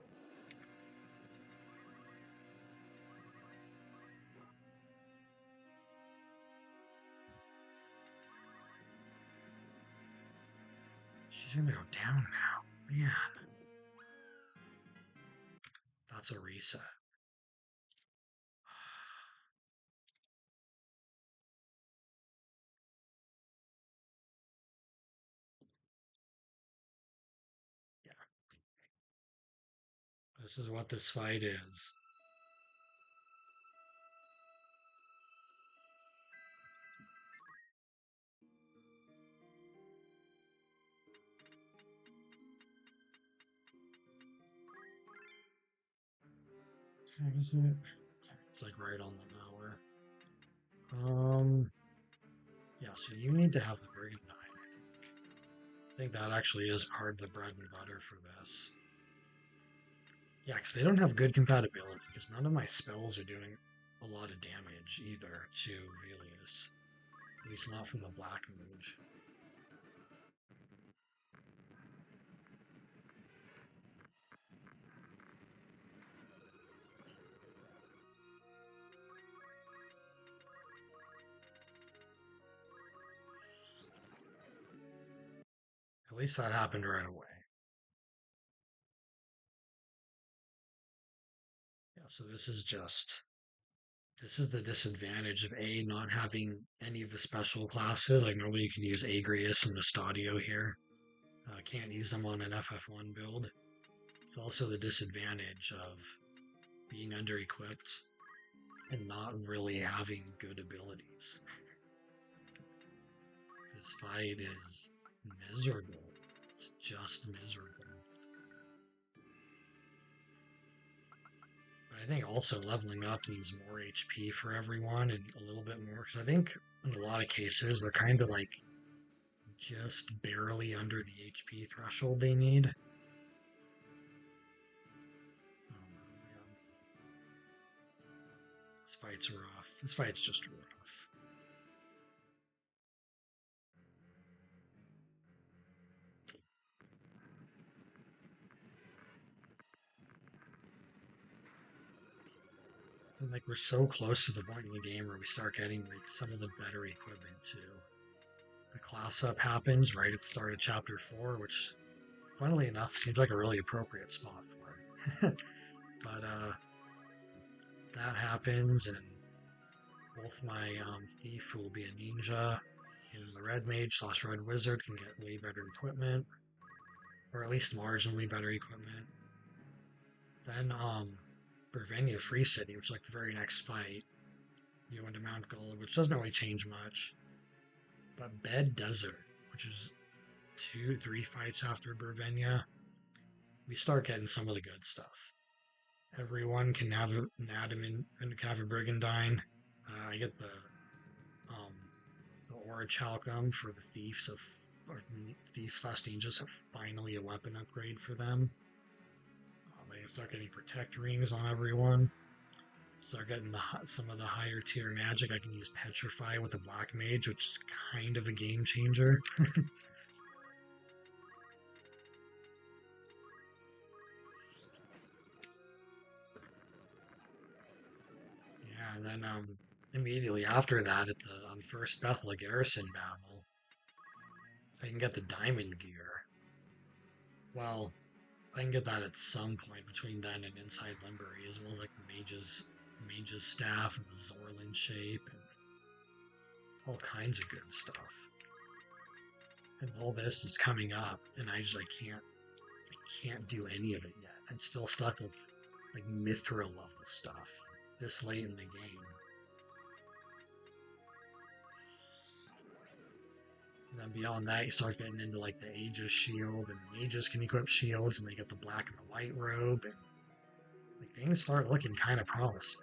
[SPEAKER 1] She's gonna go down now. Man. That's a reset. Yeah. This is what this fight is. What is it? Okay, it's like right on the hour. Yeah, so you need to have the Brigandine, I think. I think that actually is part of the bread and butter for this. Yeah, because they don't have good compatibility, because none of my spells are doing a lot of damage either to Velius. At least not from the Black Mage. At least that happened right away. Yeah, so this is the disadvantage of not having any of the special classes. Like normally you can use Agrius and Mustadio here. Can't use them on an FF1 build. It's also the disadvantage of being under-equipped. and not really having good abilities. This fight is miserable. It's just miserable. But I think also leveling up needs more HP for everyone and a little bit more, because I think in a lot of cases they're kind of like just barely under the HP threshold they need. Oh, man. This fight's rough. This fight's just rough. And like we're so close to the point in the game where we start getting like some of the better equipment too. The class up happens right at the start of chapter 4, which funnily enough seems like a really appropriate spot for it. But that happens, and both my thief, who will be a ninja, and the red mage slash red wizard can get way better equipment, or at least marginally better equipment. Then Bravenia Free City, which is like the very next fight, you go into Mount Gold, which doesn't really change much. But Bed Desert, which is 2, 3 fights after Bravenia, we start getting some of the good stuff. Everyone can have an adamant and can have a brigandine. I get um, the aura chalcum for the thief, so thief slash ninjas have finally a weapon upgrade for them. I can start getting protect rings on everyone. Start getting some of the higher tier magic. I can use petrify with the black mage, which is kind of a game changer. Yeah, and then immediately after that, at the first Bethel Garrison battle, if I can get the diamond gear, well, I can get that at some point between then and Inside Limbury, as well as like the mage's staff and the Zorlin shape and all kinds of good stuff. And all this is coming up, and I can't do any of it yet. I'm still stuck with like Mithra level stuff this late in the game. And then beyond that, you start getting into like the Aegis shield, and the mages can equip shields, and they get the black and the white robe, and like things start looking kind of promising.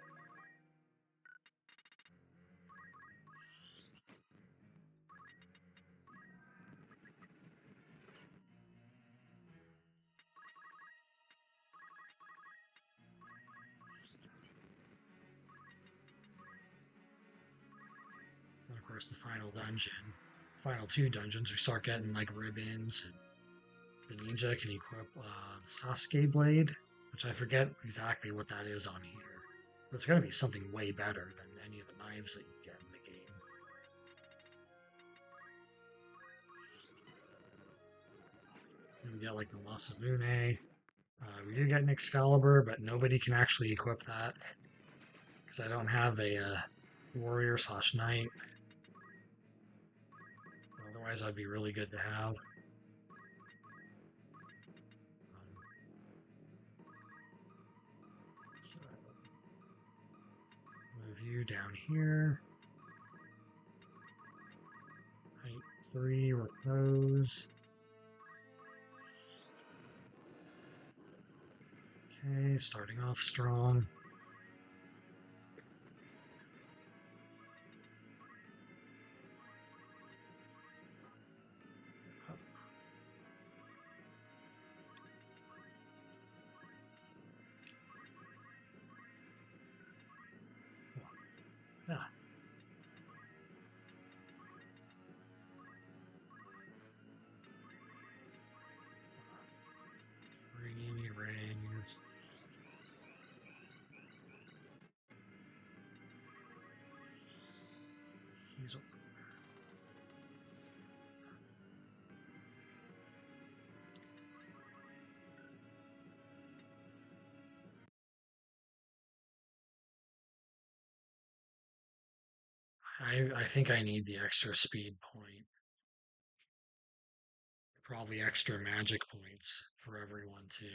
[SPEAKER 1] And of course, the final 2 dungeons, we start getting like ribbons, and the ninja can equip the Sasuke blade, which I forget exactly what that is on here. But it's going to be something way better than any of the knives that you get in the game. And we get like the Masamune. We do get an Excalibur, but nobody can actually equip that because I don't have a warrior slash knight. Otherwise, I'd be really good to have. So move you down here. Height 3, repose. Okay, starting off strong. Yeah. Free rings. He's over. I think I need the extra speed point. Probably extra magic points for everyone too.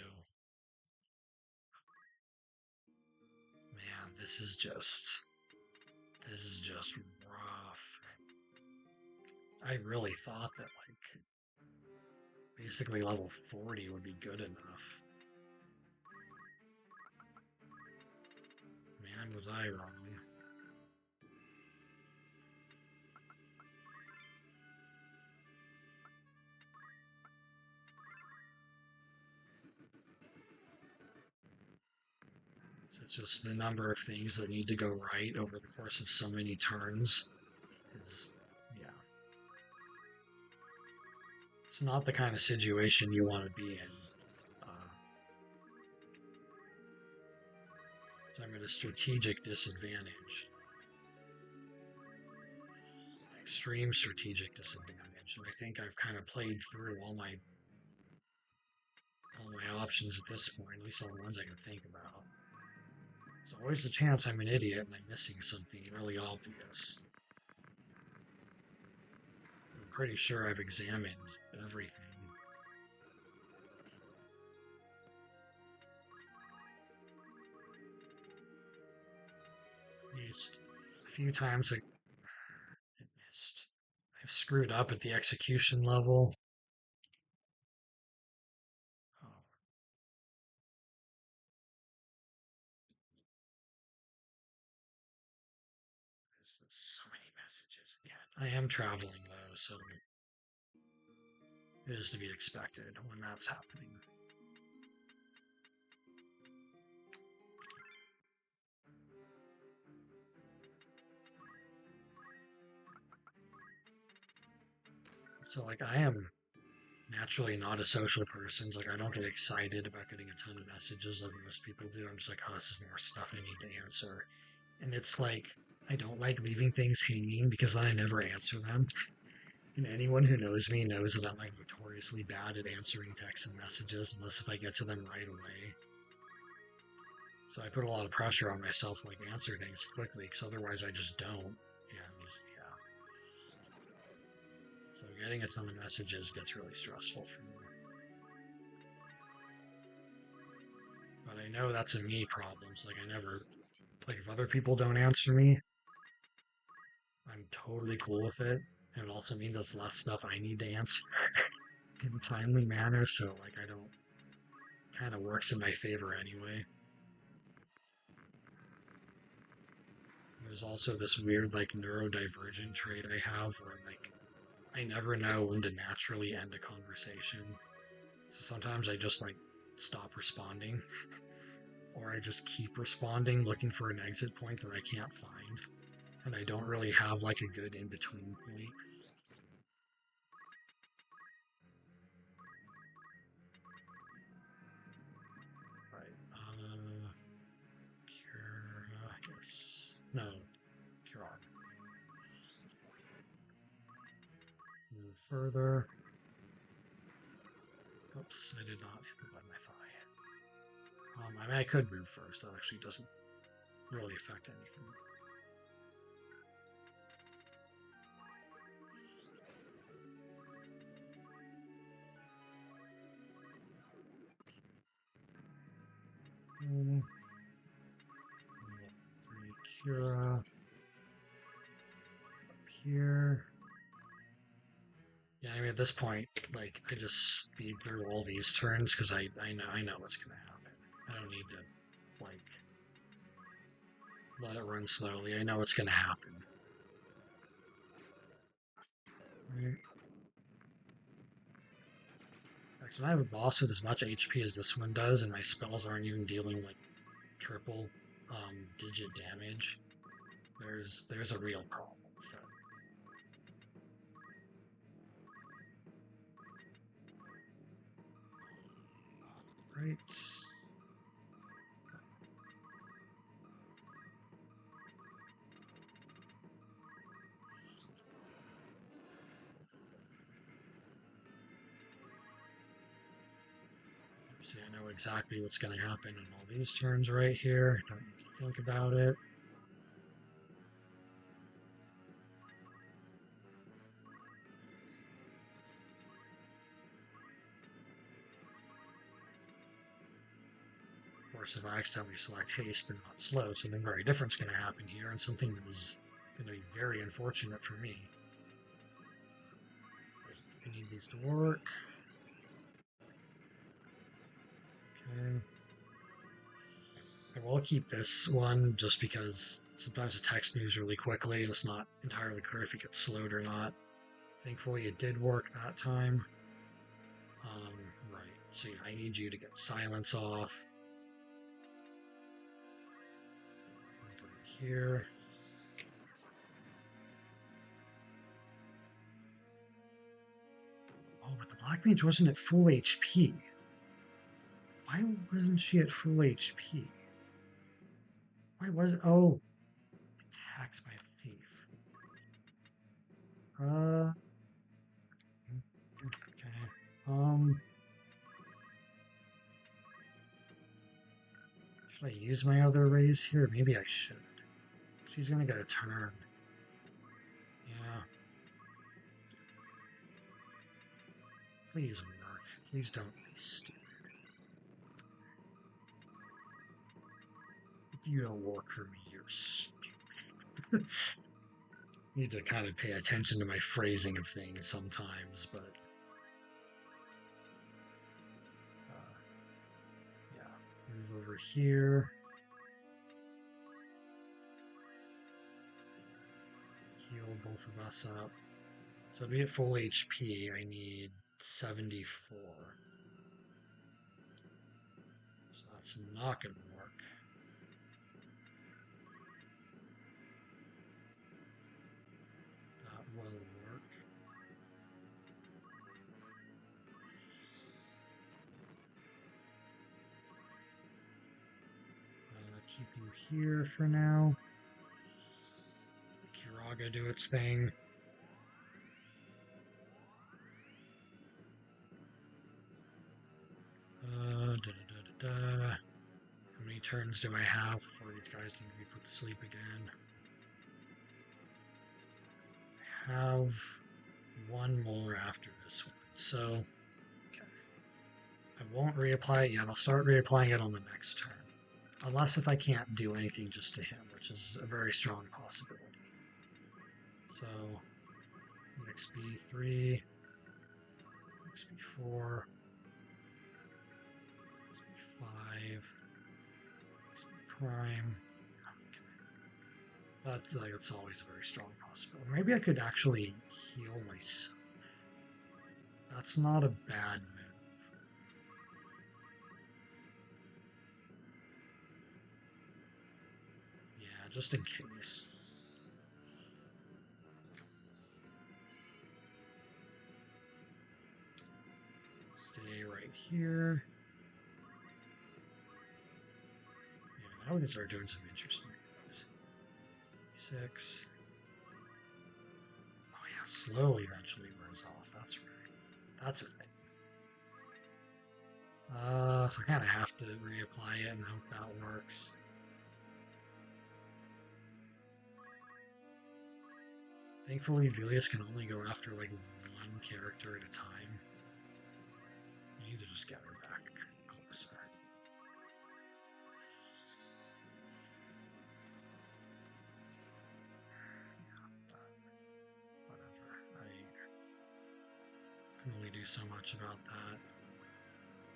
[SPEAKER 1] Man, this is just rough. I really thought that like basically level 40 would be good enough. Man, was I wrong. So it's just the number of things that need to go right over the course of so many turns is, yeah. It's not the kind of situation you want to be in. So I'm at a strategic disadvantage. Extreme strategic disadvantage. And I think I've kind of played through all my options at this point, at least all the ones I can think about. There's always a chance I'm an idiot and I'm missing something really obvious. I'm pretty sure I've examined everything. At least a few times I missed. I've screwed up at the execution level. Oh. So many messages again. I am traveling though, so it is to be expected when that's happening. So like I am naturally not a social person. So, like I don't get excited about getting a ton of messages like most people do. I'm just like, oh, this is more stuff I need to answer. And it's like I don't like leaving things hanging because then I never answer them. And anyone who knows me knows that I'm like notoriously bad at answering texts and messages unless if I get to them right away. So I put a lot of pressure on myself to like answer things quickly because otherwise I just don't. And yeah. So getting a ton of messages gets really stressful for me. But I know that's a me problem. So like I never, like if other people don't answer me, I'm totally cool with it. And it also means there's less stuff I need to answer in a timely manner. So like I don't, kind of works in my favor anyway. There's also this weird like neurodivergent trait I have where like I never know when to naturally end a conversation. So sometimes I just like stop responding or I just keep responding looking for an exit point that I can't find. And I don't really have like a good in-between point. Right. Cure, yes. No. Cure. Move further. Oops, I did not hit the button I thought I had. I mean, I could move first. That actually doesn't really affect anything. Three Cura up here. Yeah, I mean at this point, like I just speed through all these turns because I know what's gonna happen. I don't need to like let it run slowly. I know what's gonna happen. Right. Actually, I have a boss with as much HP as this one does, and my spells aren't even dealing like triple digit damage. There's a real problem with that. Right. See, I know exactly what's going to happen in all these turns right here. Don't need to think about it. Of course, if I accidentally select haste and not slow, something very different's going to happen here, and something that is going to be very unfortunate for me. I need these to work. Okay. I will keep this one just because sometimes the text moves really quickly and it's not entirely clear if it gets slowed or not. Thankfully, it did work that time. Right. So yeah, I need you to get silence off. Over here. Oh, but the Black Mage wasn't at full HP. Why wasn't she at full HP? Why was it? Oh, attacked by a thief. Okay. Should I use my other raise here? Maybe I should. She's gonna get a turn. Yeah. Please work. Please don't be stupid. If you don't work for me, you're stupid. Need to kind of pay attention to my phrasing of things sometimes, but yeah. Move over here. Heal both of us up. So to be at full HP, I need 74. So that's not going to work. That will work. Keep you here for now. Kiraga do its thing. How many turns do I have before these guys need to be put to sleep again? I have one more after this one. So, okay. I won't reapply it yet. I'll start reapplying it on the next turn. Unless if I can't do anything just to him, which is a very strong possibility. So, XP3, XP4, XP5, XP Prime. That's always a very strong possibility. Maybe I could actually heal myself. That's not a bad move. Yeah, just in case. Stay right here. Yeah, now we can start doing some interesting things. 6. Oh yeah, slow eventually wears off. That's right. That's a thing. So I kind of have to reapply it and hope that works. Thankfully, Vilius can only go after like one character at a time. I need to just get her back closer. Yeah, but whatever. I can only do so much about that.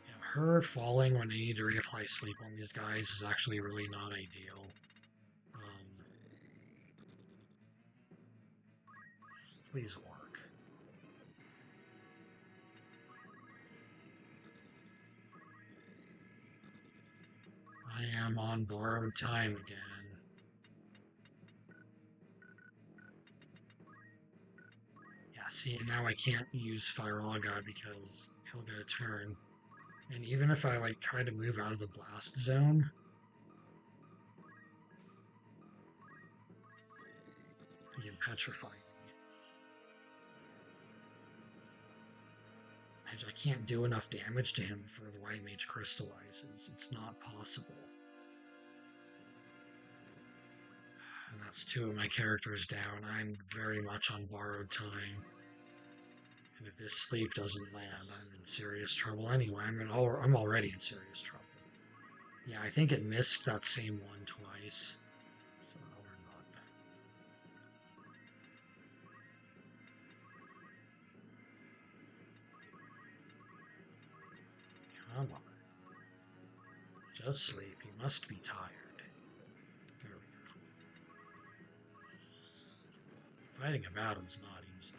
[SPEAKER 1] Yeah, her falling when I need to reapply sleep on these guys is actually really not ideal. Please work. I am on borrowed time again. Yeah, see, now I can't use Firaga because he'll get a turn. And even if I like try to move out of the blast zone, he can petrify me. I can't do enough damage to him before the White Mage crystallizes. It's not possible. And that's 2 of my characters down. I'm very much on borrowed time. And if this sleep doesn't land, I'm in serious trouble anyway. I'm already in serious trouble. Yeah, I think it missed that same one twice. So we're not. Come on. Just sleep. You must be tired. There we go. Fighting a battle is not easy.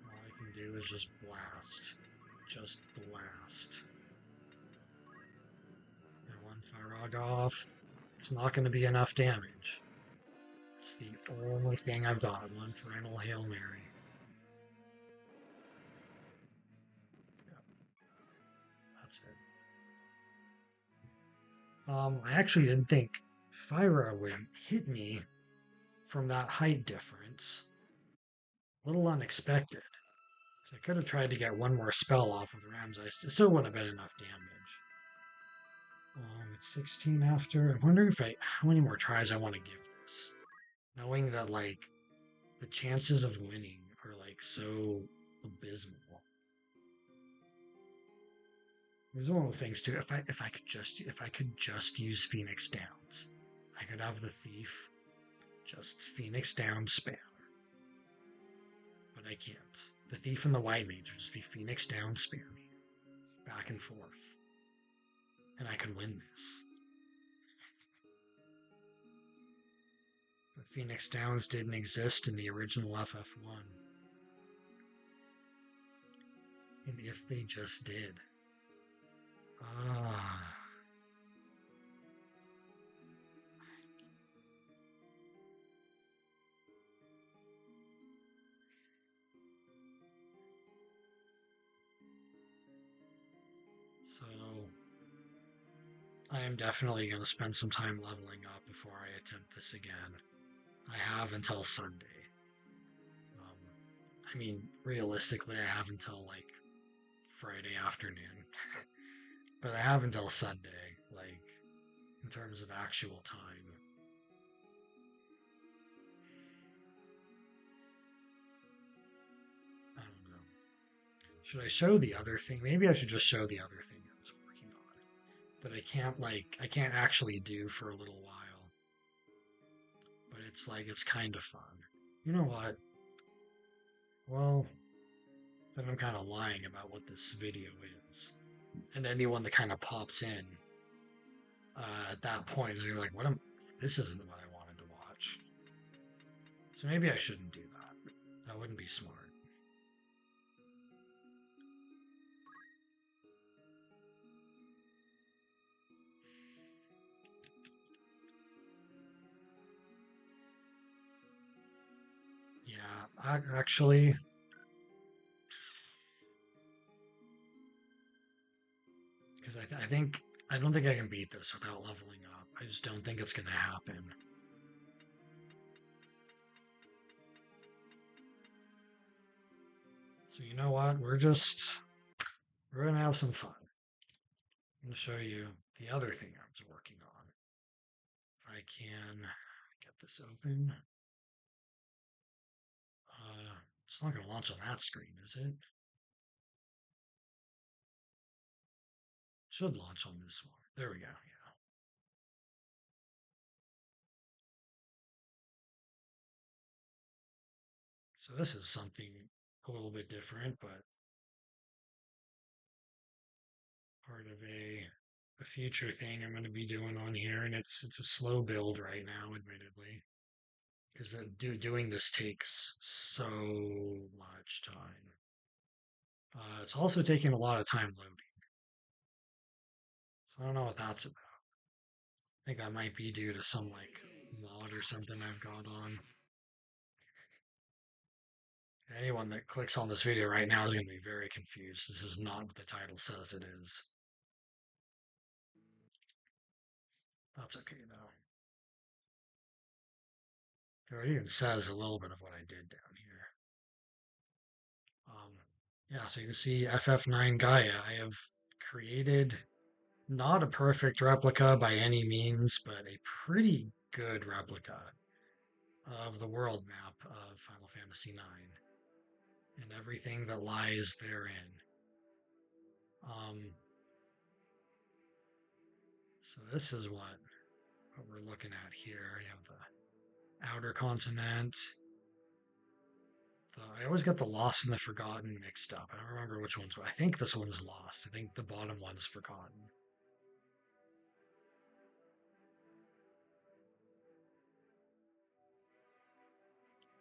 [SPEAKER 1] All I can do is just blast. Just blast. And one Farag off. It's not going to be enough damage. It's the only thing I've got. One final Hail Mary. Yep, that's it. I actually didn't think Fyra would hit me from that height difference. A little unexpected. So I could have tried to get one more spell off of the Ram's Ice. It still wouldn't have been enough damage. It's 16 after. I'm wondering if how many more tries I want to give this. Knowing that, like, the chances of winning are, like, so abysmal. This is one of the things too. If I could just use Phoenix Downs, I could have the thief just Phoenix Downs spam. But I can't. The thief and the white mage would just be Phoenix Downs spamming back and forth, and I could win this. But Phoenix Downs didn't exist in the original FF1, and if they just did, ah. So I am definitely going to spend some time leveling up before I attempt this again. I have until Sunday. I mean, realistically, I have until like Friday afternoon. But I have until Sunday, like, in terms of actual time. I don't know. Should I show the other thing? Maybe I should just show the other thing I was working on. That I can't actually do for a little while. But it's like, it's kind of fun. You know what? Well, then I'm kind of lying about what this video is. And anyone that kind of pops in at that point is like, this isn't what I wanted to watch. So maybe I shouldn't do that. That wouldn't be smart. Yeah, actually, because I don't think I can beat this without leveling up. I just don't think it's gonna happen. So you know what? We're gonna have some fun. I'm gonna show you the other thing I was working on. If I can get this open. It's not gonna launch on that screen, is it? Should launch on this one. There we go. Yeah. So this is something a little bit different, but part of a future thing I'm going to be doing on here, and it's a slow build right now, admittedly, because doing this takes so much time. It's also taking a lot of time loading, so I don't know what that's about. I think that might be due to some like mod or something I've got on. Anyone that clicks on this video right now is going to be very confused. This is not what the title says it is. That's okay though. It even says a little bit of what I did down here. Yeah, so you can see FF9 Gaia. I have created not a perfect replica by any means, but a pretty good replica. of the world map of Final Fantasy IX and everything that lies therein. Um, so this is what we're looking at here. You have the outer continent. I always get the Lost and the Forgotten mixed up. I don't remember which one's. I think this one's Lost. I think the bottom one's Forgotten.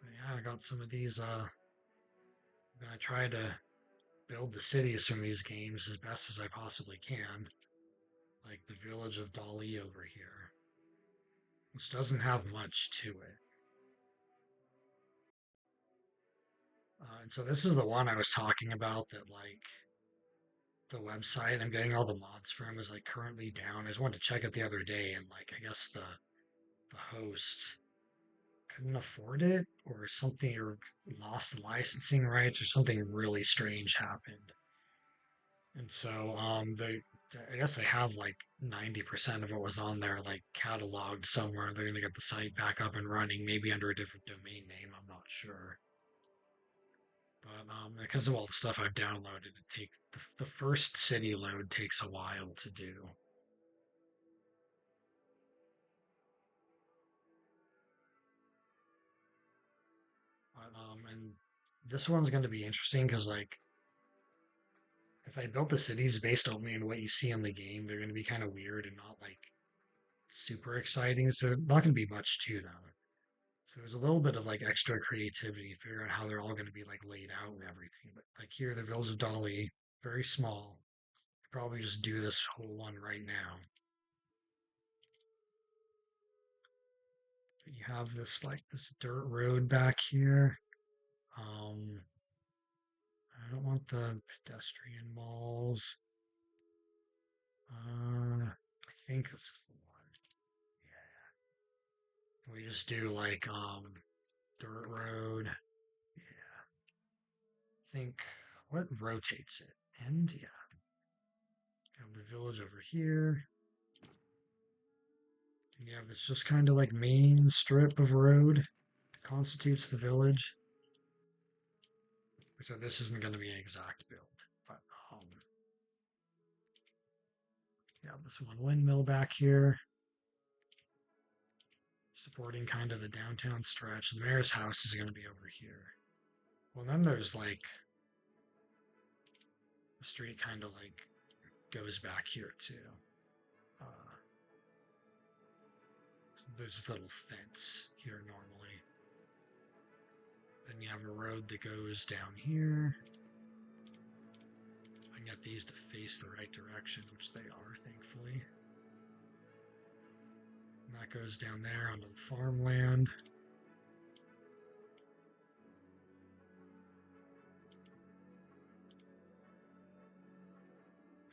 [SPEAKER 1] But yeah, I got some of these. I'm gonna try to build the cities from these games as best as I possibly can. Like the village of Dali over here, which doesn't have much to it. And so this is the one I was talking about that like the website I'm getting all the mods from is like currently down. I just wanted to check it the other day and like I guess the host couldn't afford it or something or lost the licensing rights or something really strange happened. And so I guess they have like 90% of what was on there like cataloged somewhere. They're gonna get the site back up and running, maybe under a different domain name, I'm not sure. But because of all the stuff I've downloaded, it takes the first city load takes a while to do. But and this one's going to be interesting because like if I built the cities based only on what you see in the game, they're going to be kind of weird and not like super exciting. So not going to be much to them. So there's a little bit of like extra creativity, figure out how they're all going to be like laid out and everything. But like here, the Village of Dolly, very small. Could probably just do this whole one right now. But you have this like this dirt road back here. Um, I don't want the pedestrian malls. I think this is the one. Yeah. We just do like dirt road. Yeah. I think what rotates it? And yeah. Have the village over here. And you have this just kind of like main strip of road that constitutes the village. So this isn't going to be an exact build, but you have this one windmill back here, supporting kind of the downtown stretch. The mayor's house is going to be over here. Well, then there's like the street kind of like goes back here too. Uh, there's this little fence here normally. Then you have a road that goes down here. I can get these to face the right direction, which they are, thankfully. And that goes down there onto the farmland.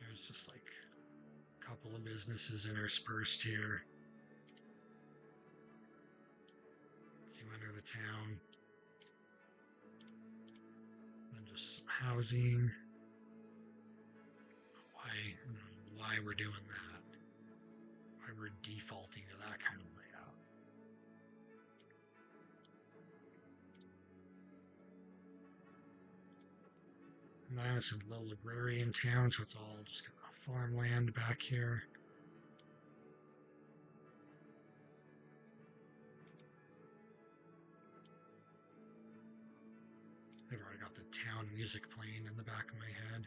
[SPEAKER 1] There's just like a couple of businesses interspersed here. As you enter the town. Then just some housing. Why we're doing that. Why we're defaulting to that kind of layout. And then it's a little agrarian town, so it's all just kind of farmland back here. I've already got the town music playing in the back of my head.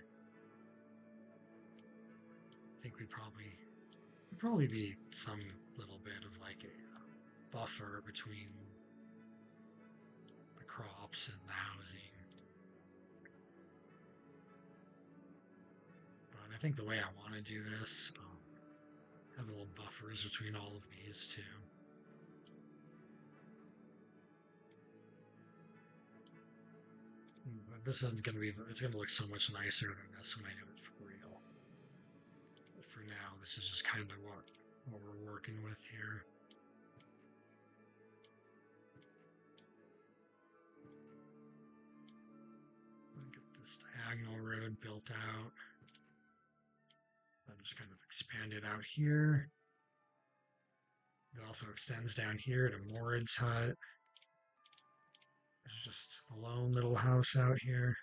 [SPEAKER 1] I think there'd probably be some little bit of like a buffer between the crops and the housing. But I think the way I want to do this, have little buffers between all of these two. This isn't going to be, it's going to look so much nicer than this when I do it for real. But for now, this is just kind of what we're working with here. Get this diagonal road built out. Then just kind of expand it out here. It also extends down here to Morad's hut. just a lone little house out here.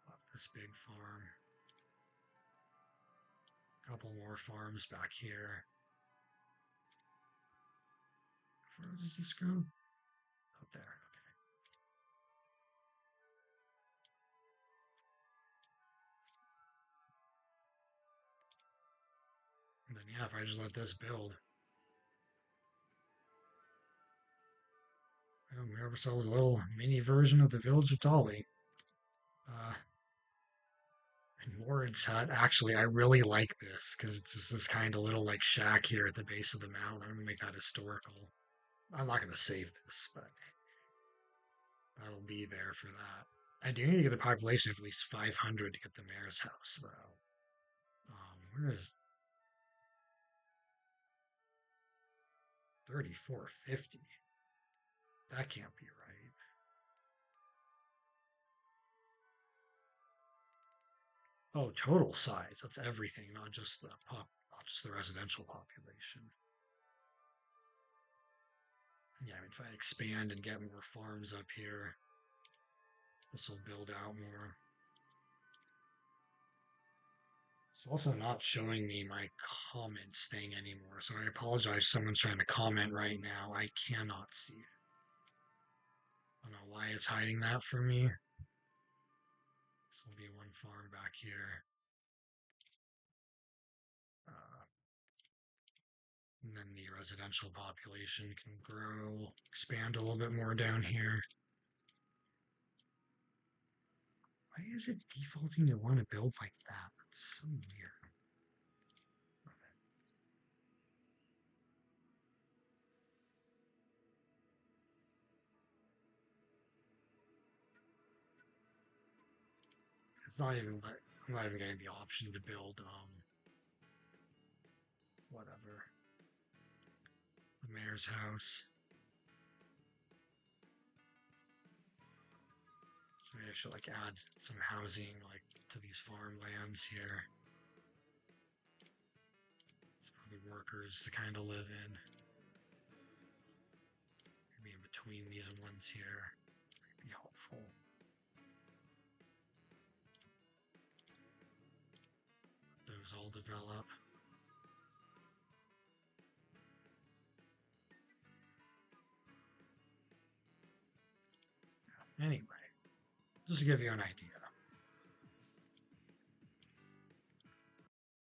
[SPEAKER 1] Love this big farm. A couple more farms back here. Where does this go? Out there. Okay. And then yeah, if I just let this build, we have ourselves a little mini version of the village of Dolly. And Ward's hut. Actually, I really like this because it's just this kind of little like shack here at the base of the mountain. I'm gonna make that historical. I'm not gonna save this, but that'll be there for that. I do need to get a population of at least 500 to get the mayor's house, though. Where is 3450? That can't be right. Oh, total size. That's everything, not just not just the residential population. Yeah, I mean, if I expand and get more farms up here, this will build out more. It's also not showing me my comments thing anymore, so I apologize if someone's trying to comment right now. I cannot see it. I don't know why it's hiding that from me. This will be one farm back here. Uh, and then the residential population can grow, expand a little bit more down here. Why is it defaulting to want to build like that? That's so weird. It's not even like I'm not even getting the option to build whatever. The mayor's house. So maybe I should like add some housing like to these farmlands here. For the workers to kind of live in. Maybe in between these ones here. Might be helpful. Let those all develop. Anyway, just to give you an idea.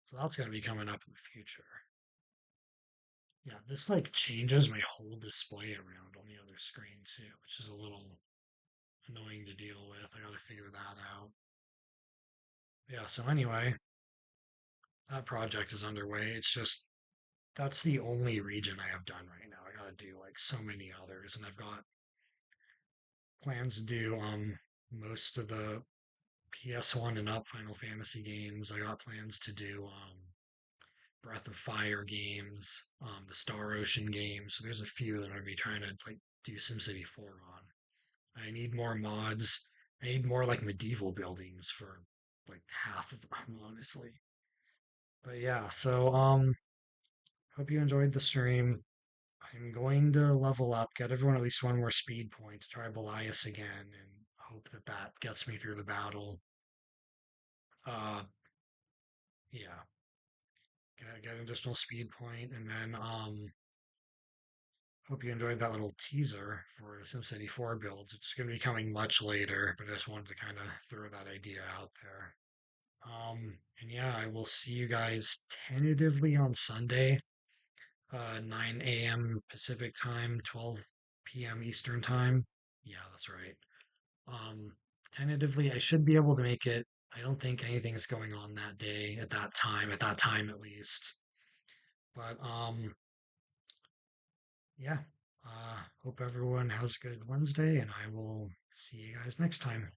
[SPEAKER 1] So that's going to be coming up in the future. Yeah, this like changes my whole display around on the other screen too, which is a little annoying to deal with. I got to figure that out. Yeah, so anyway, that project is underway. It's just that's the only region I have done right now. I got to do like so many others, and I've got plans to do most of the PS1 and up Final Fantasy games. I got plans to do Breath of Fire games, the Star Ocean games. So there's a few that I'm gonna be trying to like do SimCity 4 on. I need more mods. I need more like medieval buildings for like half of them, honestly. But yeah, so hope you enjoyed the stream. I'm going to level up, get everyone at least one more speed point to try Belias again, and hope that that gets me through the battle. Uh, yeah, get an additional speed point, and then hope you enjoyed that little teaser for the SimCity 4 builds. It's going to be coming much later, but I just wanted to kind of throw that idea out there. And yeah, I will see you guys tentatively on Sunday, 9 a.m. Pacific time, 12 p.m. Eastern time. Yeah, that's right. Um, Tentatively, I should be able to make it. I don't think anything's going on that day at that time at least. But yeah. Hope everyone has a good Wednesday, and I will see you guys next time.